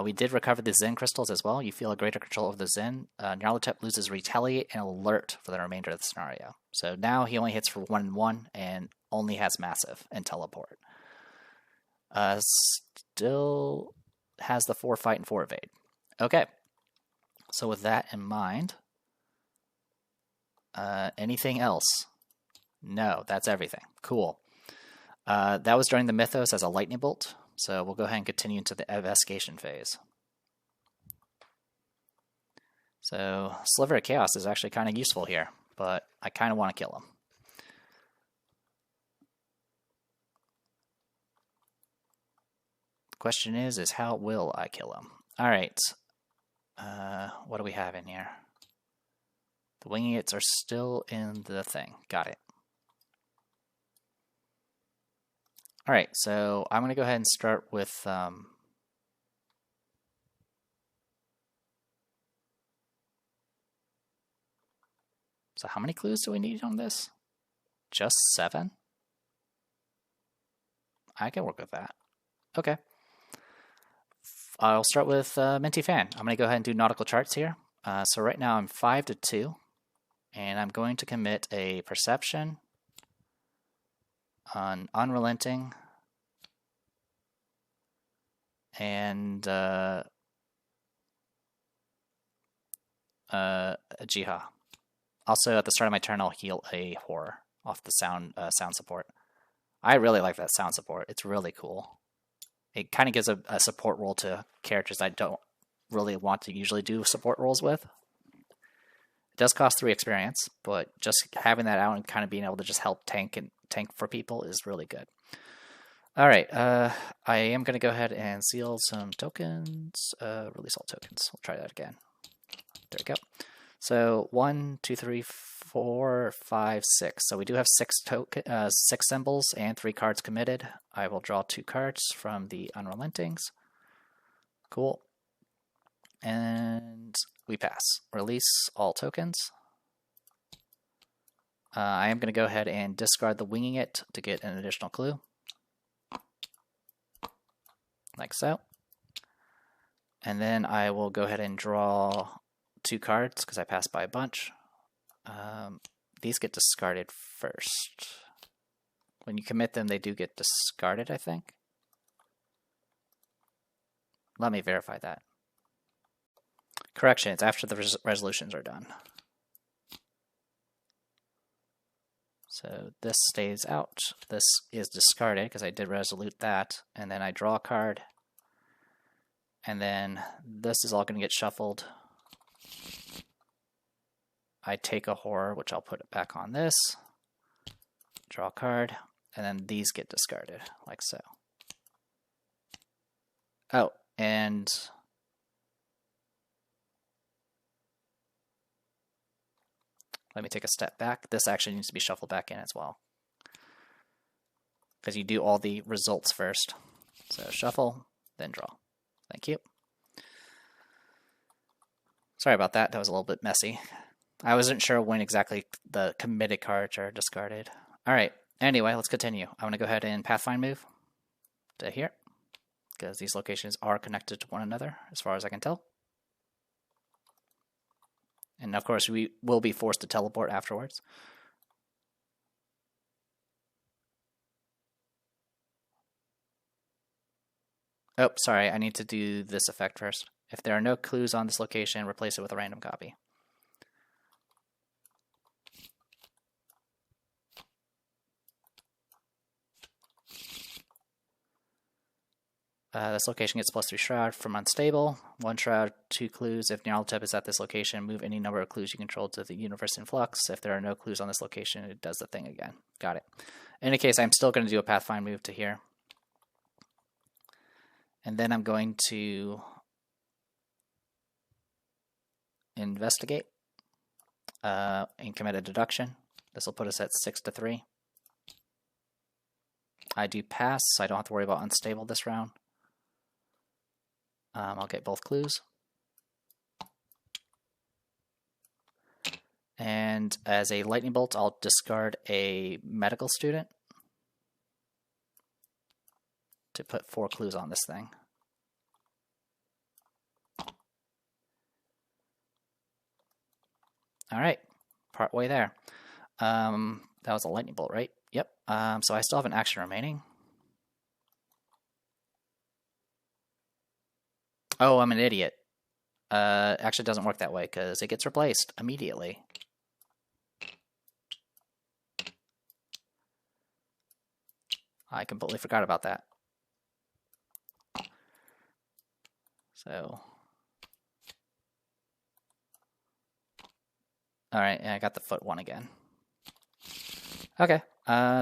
We did recover the Zen crystals as well. You feel a greater control of the Zen. Narlatep loses retaliate and alert for the remainder of the scenario. So now he only hits for 1 and 1 and only has massive and teleport. Still has the 4 fight and 4 evade. Okay. So with that in mind, anything else? No, that's everything. Cool. That was during the Mythos as a lightning bolt, so we'll go ahead and continue into the investigation phase. So Sliver of Chaos is actually kind of useful here, but I kind of want to kill him. The question is how will I kill him? All right. What do we have in here? The winging its are still in the thing. Got it. All right, so I'm going to go ahead and start with so how many clues do we need on this? Just 7? I can work with that. Okay. I'll start with Minty Fan. I'm going to go ahead and do nautical charts here. So right now I'm 5 to 2, and I'm going to commit a perception on Unrelenting and a Jiha. Also, at the start of my turn, I'll heal a horror off the sound support. I really like that sound support. It's really cool. It kind of gives a support role to characters I don't really want to usually do support roles with. It does cost 3 experience, but just having that out and kind of being able to just help tank for people is really good. All right, I am going to go ahead and seal some tokens. Release all tokens. We'll try that again. There we go. So 1, 2, 3, 4, 5, 6. So we do have 6 symbols and 3 cards committed. I will draw 2 cards from the Unrelentings. Cool. And we pass. Release all tokens. I am going to go ahead and discard the Winging It to get an additional clue. Like so. And then I will go ahead and draw 2 cards because I passed by a bunch. These get discarded first. When you commit them, they do get discarded, I think. Let me verify that. Correction, it's after the resolutions are done. So this stays out. This is discarded because I did resolute that. And then I draw a card. And then this is all going to get shuffled. I take a horror, which I'll put it back on this. Draw a card. And then these get discarded, like so. Oh, and let me take a step back. This actually needs to be shuffled back in as well, because you do all the results first. So shuffle, then draw. Thank you. Sorry about that. That was a little bit messy. I wasn't sure when exactly the committed cards are discarded. All right. Anyway, let's continue. I'm going to go ahead and Pathfind move to here, because these locations are connected to one another, as far as I can tell. And of course, we will be forced to teleport afterwards. Oh, sorry, I need to do this effect first. If there are no clues on this location, replace it with a random copy. This location gets +3 shroud from unstable. 1 shroud, 2 clues. If Nyarlathotep is at this location, move any number of clues you control to the universe in flux. If there are no clues on this location, it does the thing again. Got it. In any case, I'm still going to do a pathfind move to here. And then I'm going to investigate and commit a deduction. This will put us at 6 to 3. I do pass, so I don't have to worry about unstable this round. I'll get both clues. And as a lightning bolt, I'll discard a medical student to put 4 clues on this thing. All right, part way there. That was a lightning bolt, right? Yep. So I still have an action remaining. Oh, I'm an idiot. Actually, it doesn't work that way because it gets replaced immediately. I completely forgot about that. So, all right, and I got the foot one again. Okay,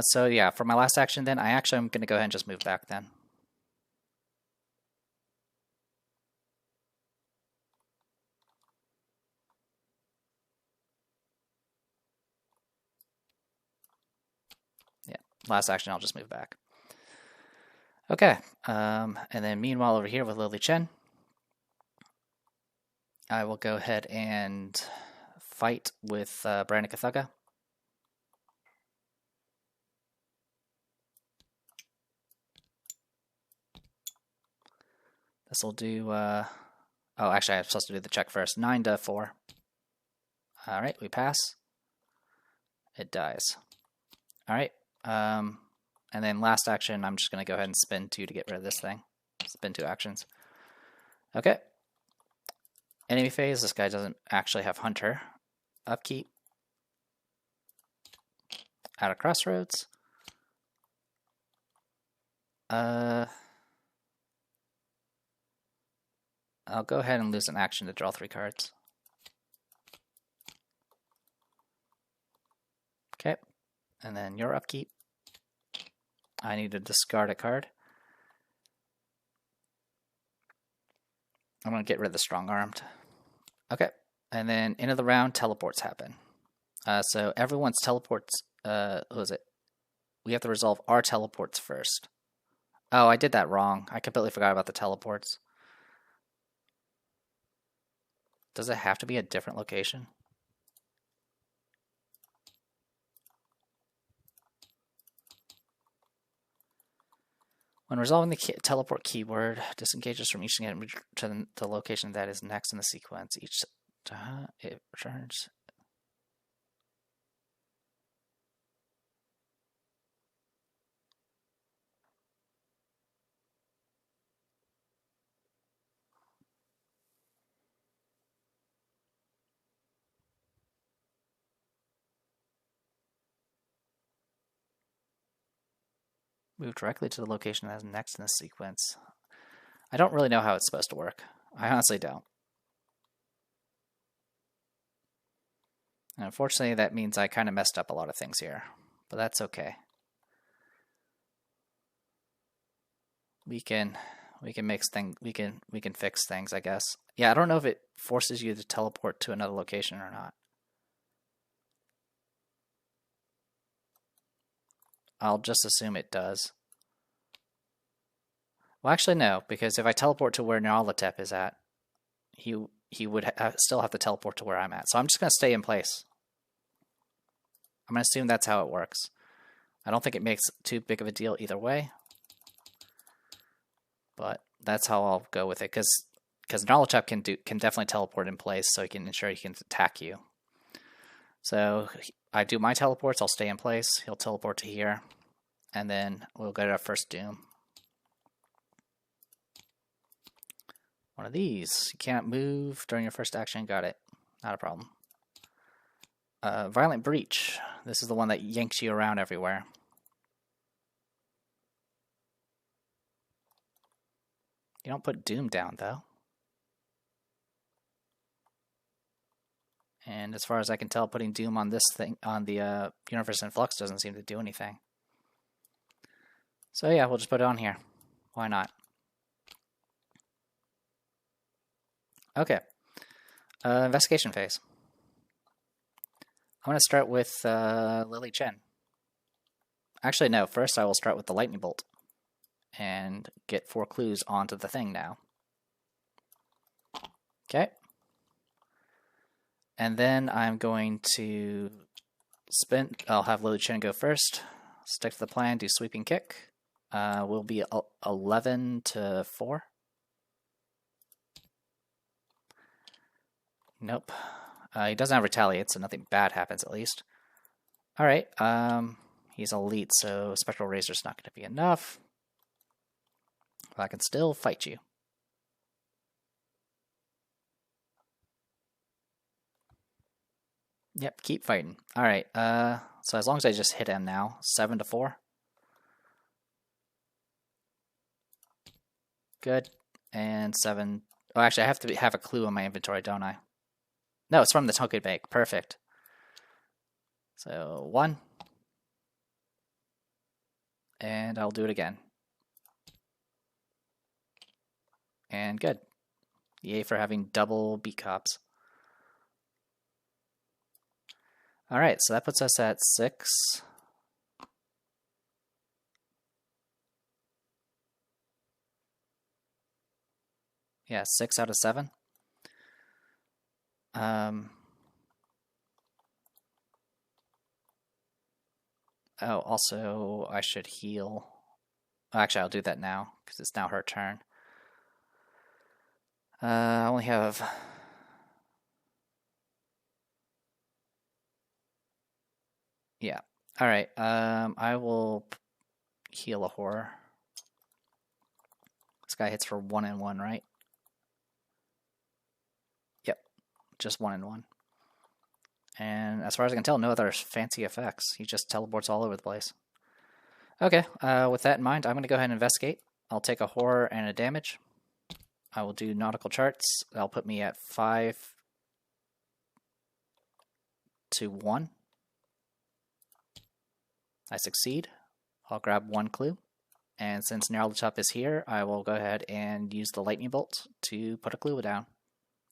so yeah, for my last action then, I'm going to go ahead and just move back then. Yeah, last action, I'll just move back. Okay, and then meanwhile over here with Lily Chen, I will go ahead and fight with Branica Thugga. This will do, oh, actually I'm supposed to do the check first. 9 to 4. All right, we pass. It dies. All right, and then last action, I'm just going to go ahead and spin 2 to get rid of this thing. Spin 2 actions. Okay. Enemy phase, this guy doesn't actually have Hunter. Upkeep. Out of Crossroads. I'll go ahead and lose an action to draw 3 cards. Okay. And then your upkeep. I need to discard a card. I'm going to get rid of the Strong-Armed. Okay. And then end of the round, teleports happen. So everyone's teleports, what was it? We have to resolve our teleports first. Oh, I did that wrong. I completely forgot about the teleports. Does it have to be a different location? When resolving the teleport keyword, disengages from each enemy to the location that is next in the sequence. Each it returns. Move directly to the location that is next in the sequence. I don't really know how it's supposed to work. I honestly don't. And unfortunately, that means I kind of messed up a lot of things here, but that's okay. We can mix things. We can fix things, I guess. Yeah, I don't know if it forces you to teleport to another location or not. I'll just assume it does. Well, actually, no, because if I teleport to where Nyarlathotep is at, he would still have to teleport to where I'm at. So I'm just going to stay in place. I'm going to assume that's how it works. I don't think it makes too big of a deal either way. But that's how I'll go with it, because because Gnarlchop can definitely teleport in place, so he can ensure he can attack you. So I do my teleports. I'll stay in place. He'll teleport to here, and then we'll get our first Doom. One of these. You can't move during your first action. Got it. Not a problem. Violent Breach. This is the one that yanks you around everywhere. You don't put Doom down, though. And as far as I can tell, putting Doom on this thing, on the Universe in Flux, doesn't seem to do anything. So yeah, we'll just put it on here. Why not? Okay. Investigation phase. I'm going to start with Lily Chen. Actually, no. First, I will start with the Lightning Bolt. And get 4 clues onto the thing now. Okay. And then I'm going to I'll have Lily Chen go first. Stick to the plan, do sweeping kick. Will be 11 to 4. Nope. He doesn't have retaliate, so nothing bad happens at least. Alright, he's elite, so Spectral Razor's not going to be enough. But I can still fight you. Yep, keep fighting. Alright, so as long as I just hit him now, 7 to 4. Good. And 7. Oh, actually, I have to have a clue in my inventory, don't I? No, it's from the token bank. Perfect. So, 1. And I'll do it again. And good. Yay for having double beat cops. Alright, so that puts us at 6. Yeah, 6 out of 7. Oh, also, I should heal. Actually, I'll do that now, because it's now her turn. I only have... Yeah. Alright, I will heal a horror. This guy hits for 1 and 1, right? Yep. Just 1 and 1. And as far as I can tell, no other fancy effects. He just teleports all over the place. Okay, with that in mind, I'm going to go ahead and investigate. I'll take a horror and a damage. I will do nautical charts. That'll put me at 5 to 1. I succeed. I'll grab 1 clue. And since Gnarlchop is here, I will go ahead and use the lightning bolt to put a clue down.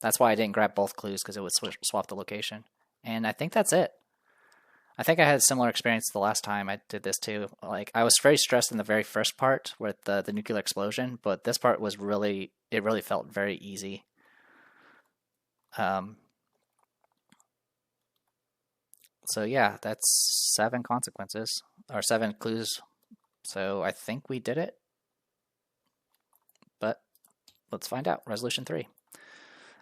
That's why I didn't grab both clues, because it would swap the location. And I think that's it. I think I had a similar experience the last time I did this too. Like, I was very stressed in the very first part with the nuclear explosion, but this part was really, it really felt very easy. So yeah, that's 7 consequences, or 7 clues. So I think we did it. But let's find out. Resolution 3.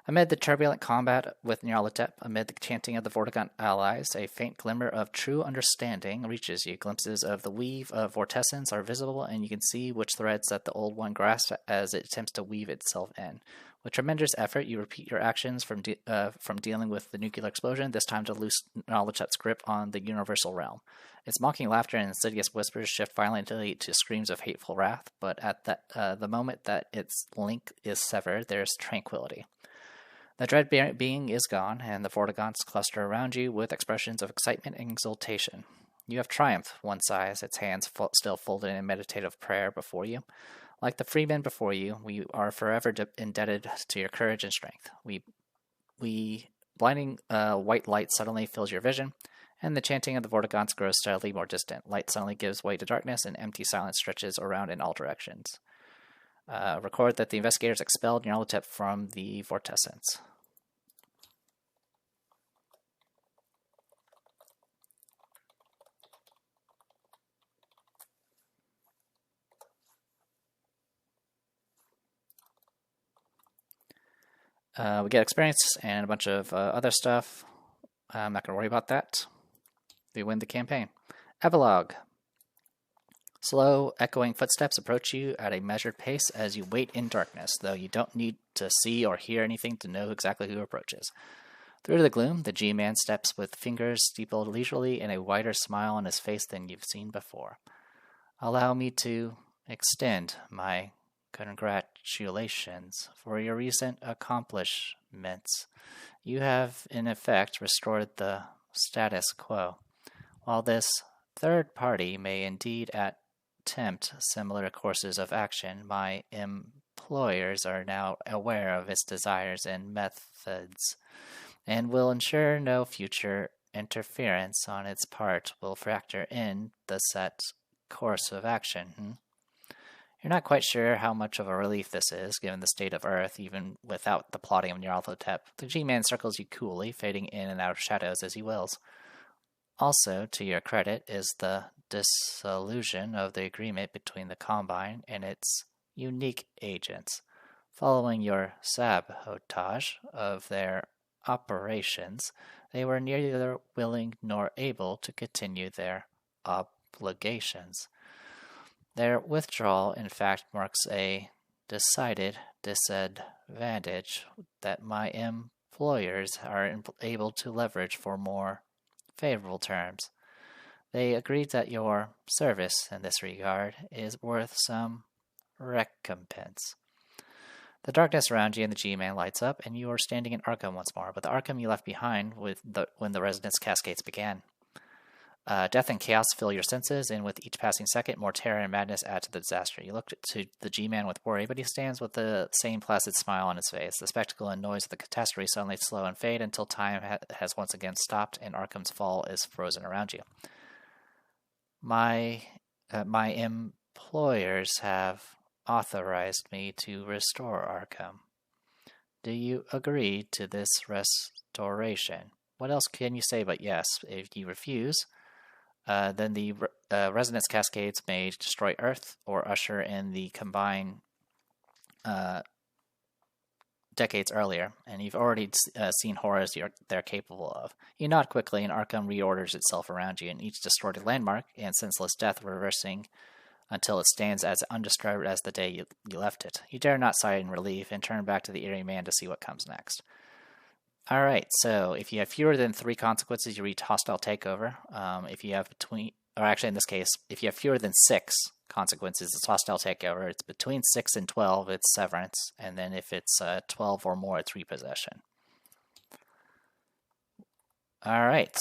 Amid the turbulent combat with Nyarlathotep, amid the chanting of the Vortigaunt allies, a faint glimmer of true understanding reaches you. Glimpses of the weave of vortescence are visible, and you can see which threads that the Old One grasps as it attempts to weave itself in. With tremendous effort, you repeat your actions from dealing with the nuclear explosion, this time to loose Nyarlathotep's grip on the universal realm. Its mocking laughter and insidious whispers shift violently to screams of hateful wrath, but at the moment that its link is severed, there is tranquility. The dread being is gone, and the Vortigaunts cluster around you with expressions of excitement and exultation. You have triumphed, one sighs, its hands still folded in meditative prayer before you. Like the freemen before you, we are forever indebted to your courage and strength. Blinding white light suddenly fills your vision, and the chanting of the Vortigaunts grows steadily more distant. Light suddenly gives way to darkness, and empty silence stretches around in all directions. Record that the investigators expelled Nyarlathotep from the vortescence. We get experience and a bunch of other stuff. I'm not going to worry about that. We win the campaign. Epilogue. Slow, echoing footsteps approach you at a measured pace as you wait in darkness, though you don't need to see or hear anything to know exactly who approaches. Through the gloom, the G-Man steps with fingers steepled leisurely and a wider smile on his face than you've seen before. Allow me to extend my congratulations for your recent accomplishments. You have, in effect, restored the status quo. While this third party may indeed attempt similar courses of action, my employers are now aware of its desires and methods, and will ensure no future interference on its part will factor in the set course of action. You're not quite sure how much of a relief this is, given the state of Earth, even without the plotting of Nyarlathotep. The G-Man circles you coolly, fading in and out of shadows as he wills. Also, to your credit, is the dissolution of the agreement between the Combine and its unique agents. Following your sabotage of their operations, they were neither willing nor able to continue their obligations. Their withdrawal, in fact, marks a decided disadvantage that my employers are able to leverage for more favorable terms. They agreed that your service in this regard is worth some recompense. The darkness around you and the G-Man lights up, and you are standing in Arkham once more, but the Arkham you left behind when the Resonance Cascades began. Death and chaos fill your senses, and with each passing second, more terror and madness add to the disaster. You look to the G-Man with worry, but he stands with the same placid smile on his face. The spectacle and noise of the catastrophe suddenly slow and fade until time has once again stopped, and Arkham's fall is frozen around you. My employers have authorized me to restore Arkham. Do you agree to this restoration? What else can you say but yes? If you refuse, then the Resonance Cascades may destroy Earth or usher in the Combine decades earlier, and you've already seen horrors they're capable of. You nod quickly, and Arkham reorders itself around you, and each distorted landmark and senseless death reversing until it stands as undisturbed as the day you left it. You dare not sigh in relief and turn back to the eerie man to see what comes next. Alright, so if you have fewer than 3 consequences, you reach hostile takeover. If you have in this case, if you have fewer than 6 consequences, it's hostile takeover. It's between 6 and 12, it's severance. And then if it's 12 or more, it's repossession. Alright.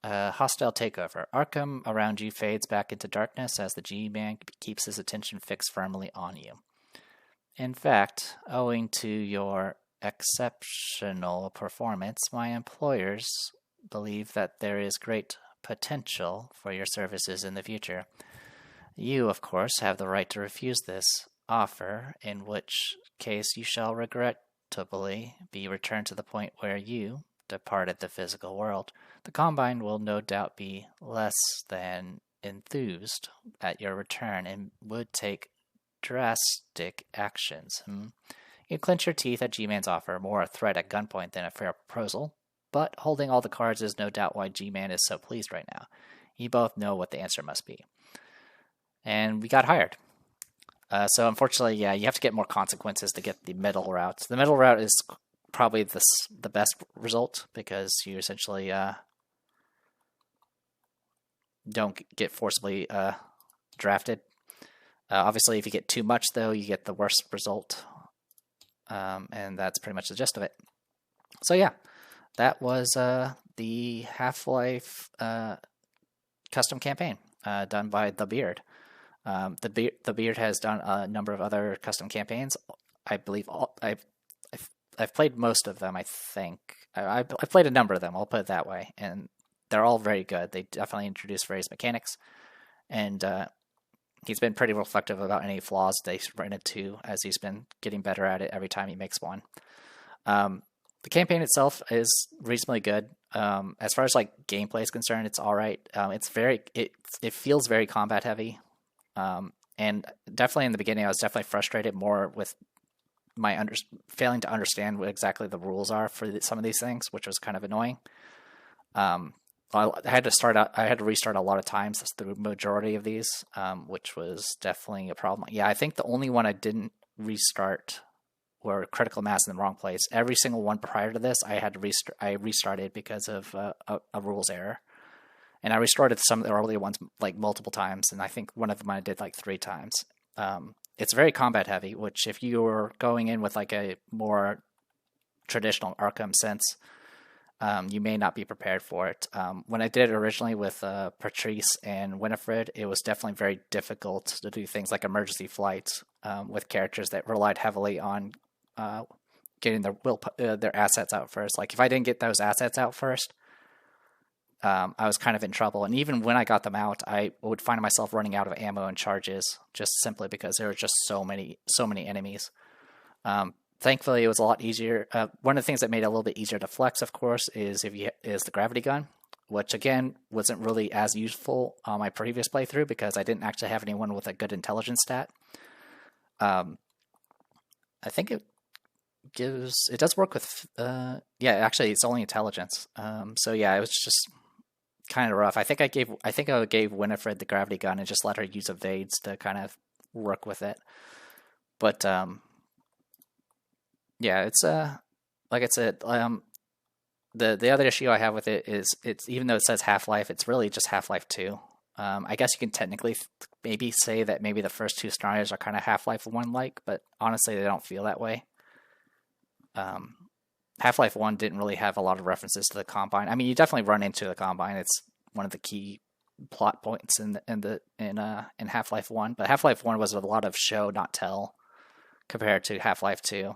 Hostile takeover. Arkham around you fades back into darkness as the G-Man keeps his attention fixed firmly on you. In fact, owing to your exceptional performance, my employers believe that there is great potential for your services in the future. You, of course, have the right to refuse this offer, in which case you shall regrettably be returned to the point where you departed the physical world. The Combine will no doubt be less than enthused at your return and would take drastic actions. You clench your teeth at G-Man's offer, more a threat at gunpoint than a fair proposal, but holding all the cards is no doubt why G-Man is so pleased right now. You both know what the answer must be. And we got hired. So unfortunately, yeah, you have to get more consequences to get the middle route. The middle route is probably the best result, because you essentially don't get forcibly drafted. Obviously, if you get too much, though, you get the worst result. And that's pretty much the gist of it. So yeah, that was the Half-Life custom campaign done by The Beard. The Beard has done a number of other custom campaigns. I believe I've played most of them, I think. I've played a number of them, I'll put it that way. And they're all very good. They definitely introduce various mechanics. And he's been pretty reflective about any flaws they run into as he's been getting better at it every time he makes one. The campaign itself is reasonably good. As far as like gameplay is concerned, it's all right. It feels very combat heavy, and definitely in the beginning I was definitely frustrated more with failing to understand what exactly the rules are for some of these things, which was kind of annoying. I had to restart a lot of times through the majority of these, which was definitely a problem. Yeah, I think the only one I didn't restart were critical mass in the wrong place. Every single one prior to this, I had to I restarted because of a rules error. And I restarted some of the earlier ones like multiple times, and I think one of them I did like 3 times. It's very combat heavy, which if you're going in with like a more traditional Arkham sense, you may not be prepared for it. When I did it originally with Patrice and Winifred, it was definitely very difficult to do things like emergency flights with characters that relied heavily on getting their assets out first. Like if I didn't get those assets out first, I was kind of in trouble. And even when I got them out, I would find myself running out of ammo and charges just simply because there were just so many enemies. Thankfully, it was a lot easier. One of the things that made it a little bit easier to flex, of course, is the gravity gun, which again wasn't really as useful on my previous playthrough because I didn't actually have anyone with a good intelligence stat. I think it does work with actually it's only intelligence. So yeah, it was just kind of rough. I think I gave Winifred the gravity gun and just let her use evades to kind of work with it. But yeah, it's like I said, the other issue I have with it is it's even though it says Half-Life, it's really just Half-Life 2. I guess you can technically maybe say that maybe the first 2 scenarios are kind of Half-Life 1 like, but honestly they don't feel that way. Half-Life 1 didn't really have a lot of references to the Combine. I mean, you definitely run into the Combine. It's one of the key plot points in Half-Life 1, but Half-Life 1 was a lot of show, not tell, compared to Half-Life 2.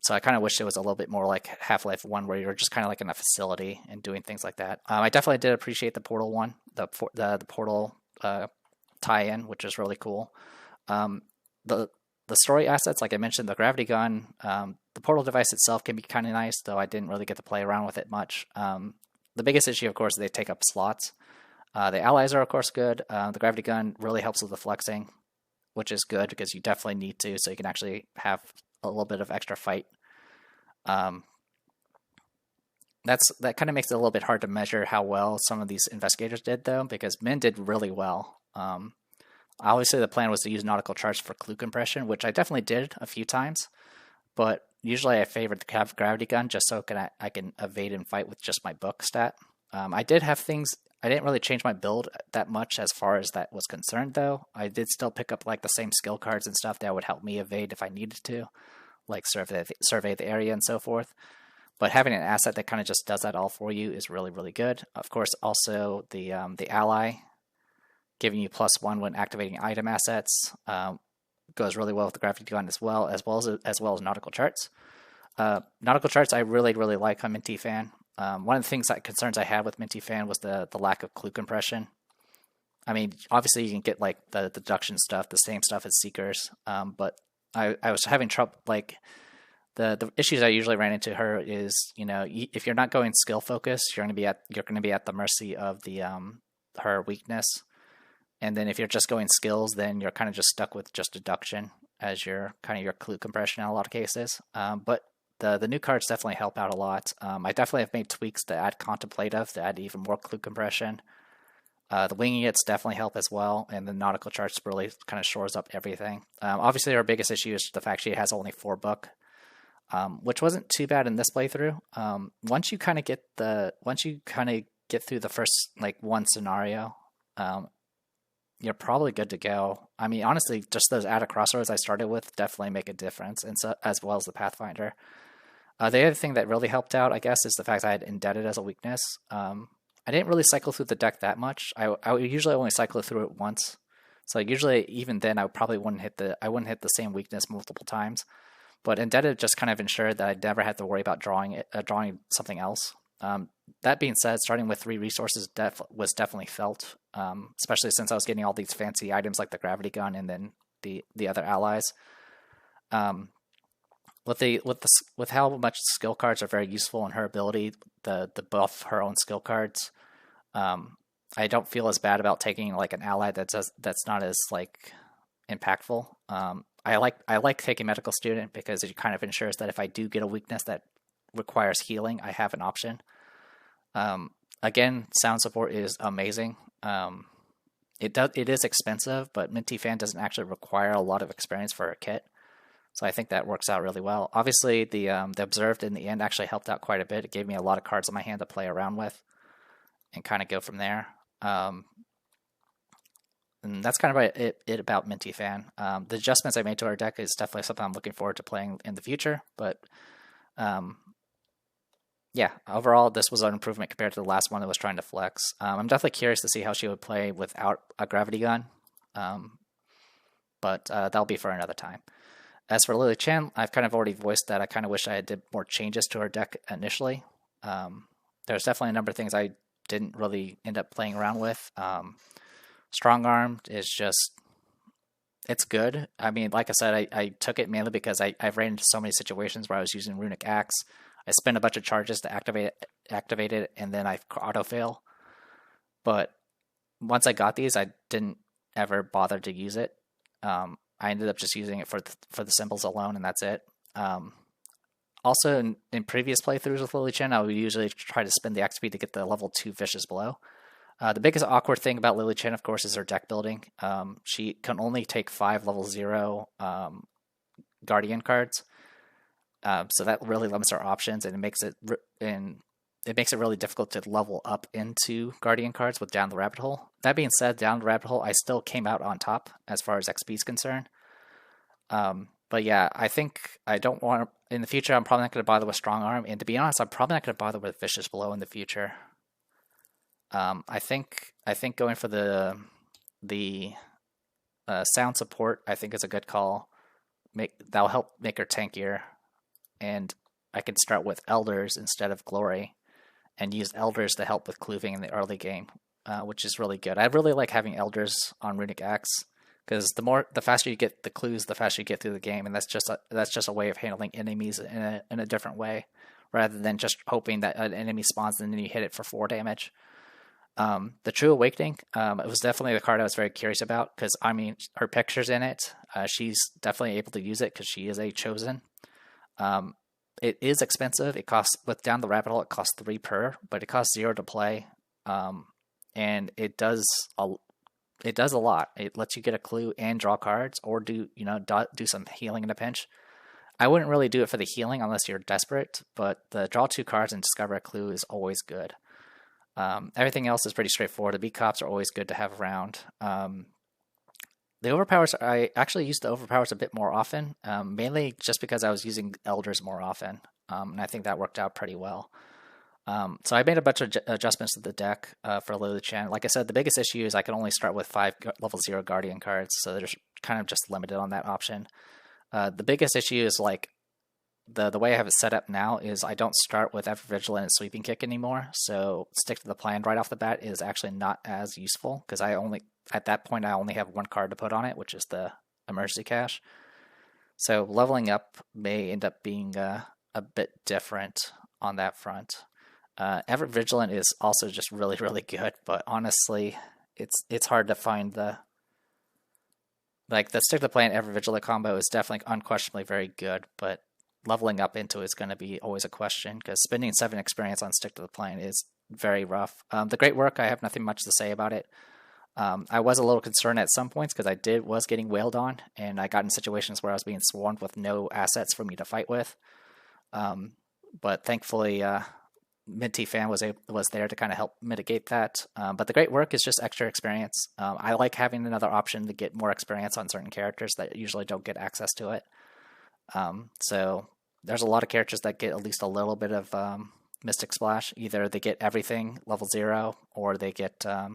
So I kind of wish it was a little bit more like Half-Life 1, where you're just kind of like in a facility and doing things like that. I definitely did appreciate the Portal one, the Portal tie-in, which is really cool. The story assets, like I mentioned, the gravity gun, the Portal device itself can be kind of nice, though I didn't really get to play around with it much. The biggest issue, of course, is they take up slots. The allies are, of course, good. The gravity gun really helps with the flexing, which is good because you definitely need to, so you can actually have a little bit of extra fight. That kind of makes it a little bit hard to measure how well some of these investigators did, though, because men did really well. Obviously, the plan was to use nautical charts for clue compression, which I definitely did a few times, but usually I favored the gravity gun just so I can evade and fight with just my book stat. I didn't really change my build that much as far as that was concerned, though. I did still pick up like the same skill cards and stuff that would help me evade if I needed to, like survey the area and so forth. But having an asset that kind of just does that all for you is really, really good. Of course, also the ally giving you +1 when activating item assets goes really well with the gravity gun as well as nautical charts. Nautical charts I really, really like on Minty Fan. One of the concerns I had with Minty Fan was the lack of clue compression. I mean, obviously you can get like the deduction stuff, the same stuff as Seekers, but I was having trouble. Like the issues I usually ran into her is, if you're not going skill focus, you're going to be at the mercy of her weakness. And then if you're just going skills, then you're kind of just stuck with just deduction as your clue compression in a lot of cases. But the new cards definitely help out a lot. I definitely have made tweaks to add contemplative to add even more clue compression. The winging it's definitely help as well, and the nautical charts really kind of shores up everything. Obviously, our biggest issue is the fact she has only 4 book, which wasn't too bad in this playthrough. Once you kind of get through the first like one scenario, you're probably good to go. I mean, honestly, just those added crossroads I started with definitely make a difference, and so as well as the Pathfinder. The other thing that really helped out, I guess, is the fact I had Indebted as a weakness. I didn't really cycle through the deck that much. I usually only cycle through it once, so usually even then I probably wouldn't hit the same weakness multiple times. But Indebted just kind of ensured that I never had to worry about drawing something else. That being said, starting with 3 resources was definitely felt, especially since I was getting all these fancy items like the gravity gun and then the other allies. With how much skill cards are very useful in her ability, the buff her own skill cards, I don't feel as bad about taking like an ally that's not as like impactful. I like taking medical student because it kind of ensures that if I do get a weakness that requires healing, I have an option. Again, sound support is amazing. It is expensive, but Minty Fan doesn't actually require a lot of experience for a kit, so I think that works out really well. Obviously, the Observed in the end actually helped out quite a bit. It gave me a lot of cards in my hand to play around with and kind of go from there. And that's kind of it about Minty Fan. The adjustments I made to our deck is definitely something I'm looking forward to playing in the future, but yeah, overall, this was an improvement compared to the last one that was trying to flex. I'm definitely curious to see how she would play without a gravity gun, but that'll be for another time. As for Lily Chen, I've kind of already voiced that I kind of wish I did more changes to her deck initially. There's definitely a number of things I didn't really end up playing around with. Strong Arm is just, it's good. I mean, like I said, I took it mainly because I've ran into so many situations where I was using Runic Axe. I spent a bunch of charges to activate it, and then I auto-fail. But once I got these, I didn't ever bother to use it. I ended up just using it for the symbols alone, and that's it. Also, in previous playthroughs with Lily Chen, I would usually try to spend the XP to get the level 2 Vicious Blow. The biggest awkward thing about Lily Chen, of course, is her deck building. She can only take 5 level 0 Guardian cards. So that really limits our options, and it makes it really difficult to level up into Guardian cards with Down the Rabbit Hole. That being said, Down the Rabbit Hole, I still came out on top as far as XP is concerned. But yeah, I think I don't want to, in the future, I'm probably not going to bother with Strong Arm, and to be honest, I'm probably not going to bother with Vicious Blow in the future. I think going for the sound support, I think is a good call. That'll help make her tankier. And I can start with Elders instead of Glory and use Elders to help with clooving in the early game, which is really good. I really like having Elders on Runic Axe because the faster you get the clues, the faster you get through the game, and that's just a way of handling enemies in a different way, rather than just hoping that an enemy spawns and then you hit it for 4 damage. The True Awakening, it was definitely the card I was very curious about because, I mean, her picture's in it. She's definitely able to use it because she is a chosen. It is expensive. It costs, with Down the Rabbit Hole, it costs 3 per, but it costs 0 to play. And it does a lot. It lets you get a clue and draw cards, or do some healing in a pinch. I wouldn't really do it for the healing unless you're desperate, but the draw 2 cards and discover a clue is always good. Everything else is pretty straightforward. The beat cops are always good to have around. The overpowers, I actually used the overpowers a bit more often, mainly just because I was using Elders more often, and I think that worked out pretty well. So I made a bunch of adjustments to the deck for Lily Chen. Like I said, the biggest issue is I can only start with 5 level 0 Guardian cards, so they're kind of just limited on that option. The biggest issue is like the way I have it set up now is I don't start with Ever Vigilant and Sweeping Kick anymore, so Stick to the Plan right off the bat is actually not as useful because at that point I only have 1 card to put on it, which is the Emergency Cash. So leveling up may end up being a bit different on that front. Ever Vigilant is also just really, really good, but honestly, it's hard to find the Stick to the Plan Ever Vigilant combo is definitely unquestionably very good, but leveling up into it is going to be always a question because spending 7 experience on Stick to the Plan is very rough. The Great Work, I have nothing much to say about it. I was a little concerned at some points because I was getting wailed on, and I got in situations where I was being swarmed with no assets for me to fight with. But thankfully, Minty Fan was there to kind of help mitigate that. But the Great Work is just extra experience. I like having another option to get more experience on certain characters that usually don't get access to it. So there's a lot of characters that get at least a little bit of Mystic Splash. Either they get everything level 0, or they get a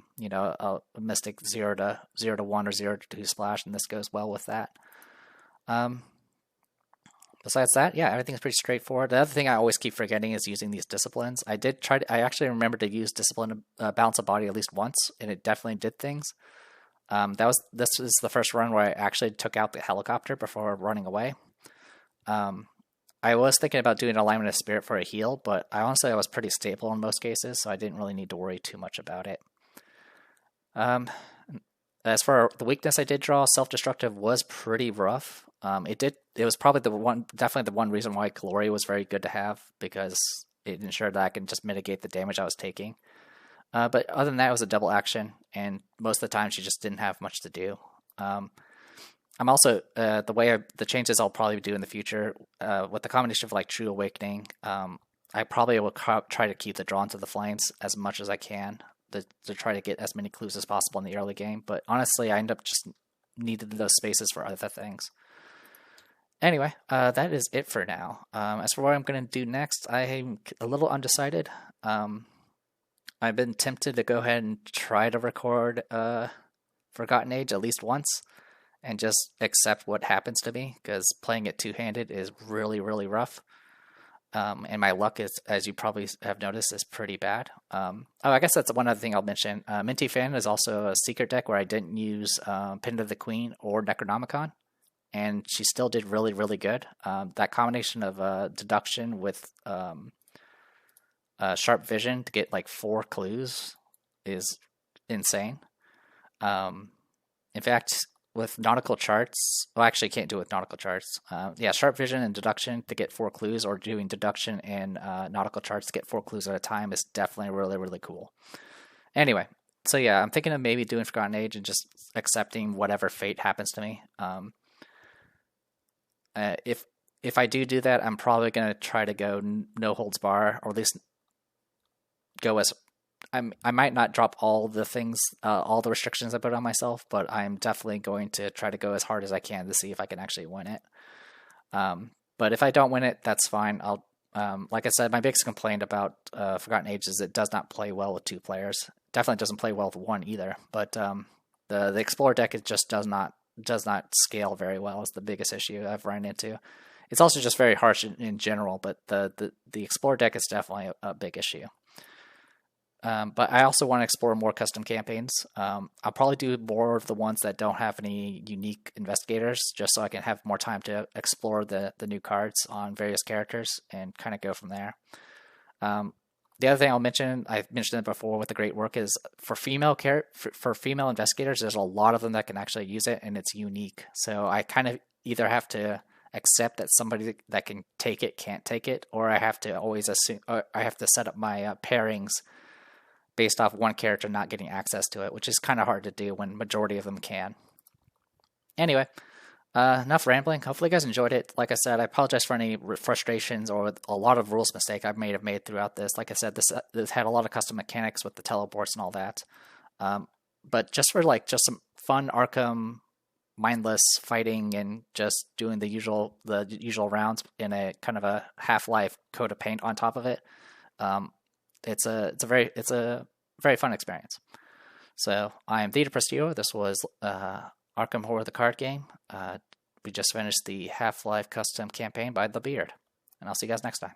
Mystic 0 to 1 or 0 to 2 splash, and this goes well with that. Besides that, yeah, everything's pretty straightforward. The other thing I always keep forgetting is using these disciplines. I actually remembered to use Discipline Balance of Body at least once, and it definitely did things. This is the first run where I actually took out the helicopter before running away. I was thinking about doing Alignment of Spirit for a heal, but I was pretty stable in most cases, so I didn't really need to worry too much about it. As for the weakness I did draw, Self-Destructive was pretty rough. It was probably definitely the one reason why Glory was very good to have, because it ensured that I can just mitigate the damage I was taking. But other than that, it was a double action, and most of the time she just didn't have much to do. I'm also the changes I'll probably do in the future with the combination of like True Awakening. I probably will try to keep the Drawn to the Flames as much as I can to try to get as many clues as possible in the early game. But honestly, I end up just needing those spaces for other things. Anyway, that is it for now. As for what I'm going to do next, I'm a little undecided. I've been tempted to go ahead and try to record Forgotten Age at least once and just accept what happens to me, because playing it two-handed is really, really rough. And my luck is, as you probably have noticed, is pretty bad. I guess that's one other thing I'll mention. Minty Fan is also a secret deck where I didn't use Pin of the Queen or Necronomicon, and she still did really, really good. That combination of deduction with sharp vision to get like 4 clues is insane. In fact, with nautical charts, well, actually, I can't do it with nautical charts. Sharp vision and deduction to get 4 clues, or doing deduction and nautical charts to get 4 clues at a time is definitely really, really cool. Anyway, so yeah, I'm thinking of maybe doing Forgotten Age and just accepting whatever fate happens to me. If I do that, I'm probably going to try to go no holds bar, or at least go as I might not drop all the things, all the restrictions I put on myself, but I'm definitely going to try to go as hard as I can to see if I can actually win it. But if I don't win it, that's fine. I'll, like I said, my biggest complaint about Forgotten Age is it does not play well with 2 players. Definitely doesn't play well with 1 either. But the Explorer deck, it just does not scale very well. Is the biggest issue I've run into. It's also just very harsh in general, but the Explorer deck is definitely a big issue. But I also want to explore more custom campaigns. I'll probably do more of the ones that don't have any unique investigators, just so I can have more time to explore the new cards on various characters and kind of go from there. The other thing I'll mention, I've mentioned it before with the great work, is for female investigators, there's a lot of them that can actually use it, and it's unique. So I kind of either have to accept that somebody that can take it can't take it, or I have to always assume, or I have to set up my pairings based off one character not getting access to it, which is kind of hard to do when majority of them can. Anyway, enough rambling. Hopefully you guys enjoyed it. Like I said, I apologize for any frustrations or a lot of rules mistake I may have made throughout this. Like I said, this had a lot of custom mechanics with the teleports and all that. But just for just some fun Arkham mindless fighting and just doing the usual rounds in a kind of a Half-Life coat of paint on top of it, it's a very fun experience. So I am Theta Prestigio. This was Arkham Horror the card game. We just finished the Half-Life custom campaign by The Beard, and I'll see you guys next time.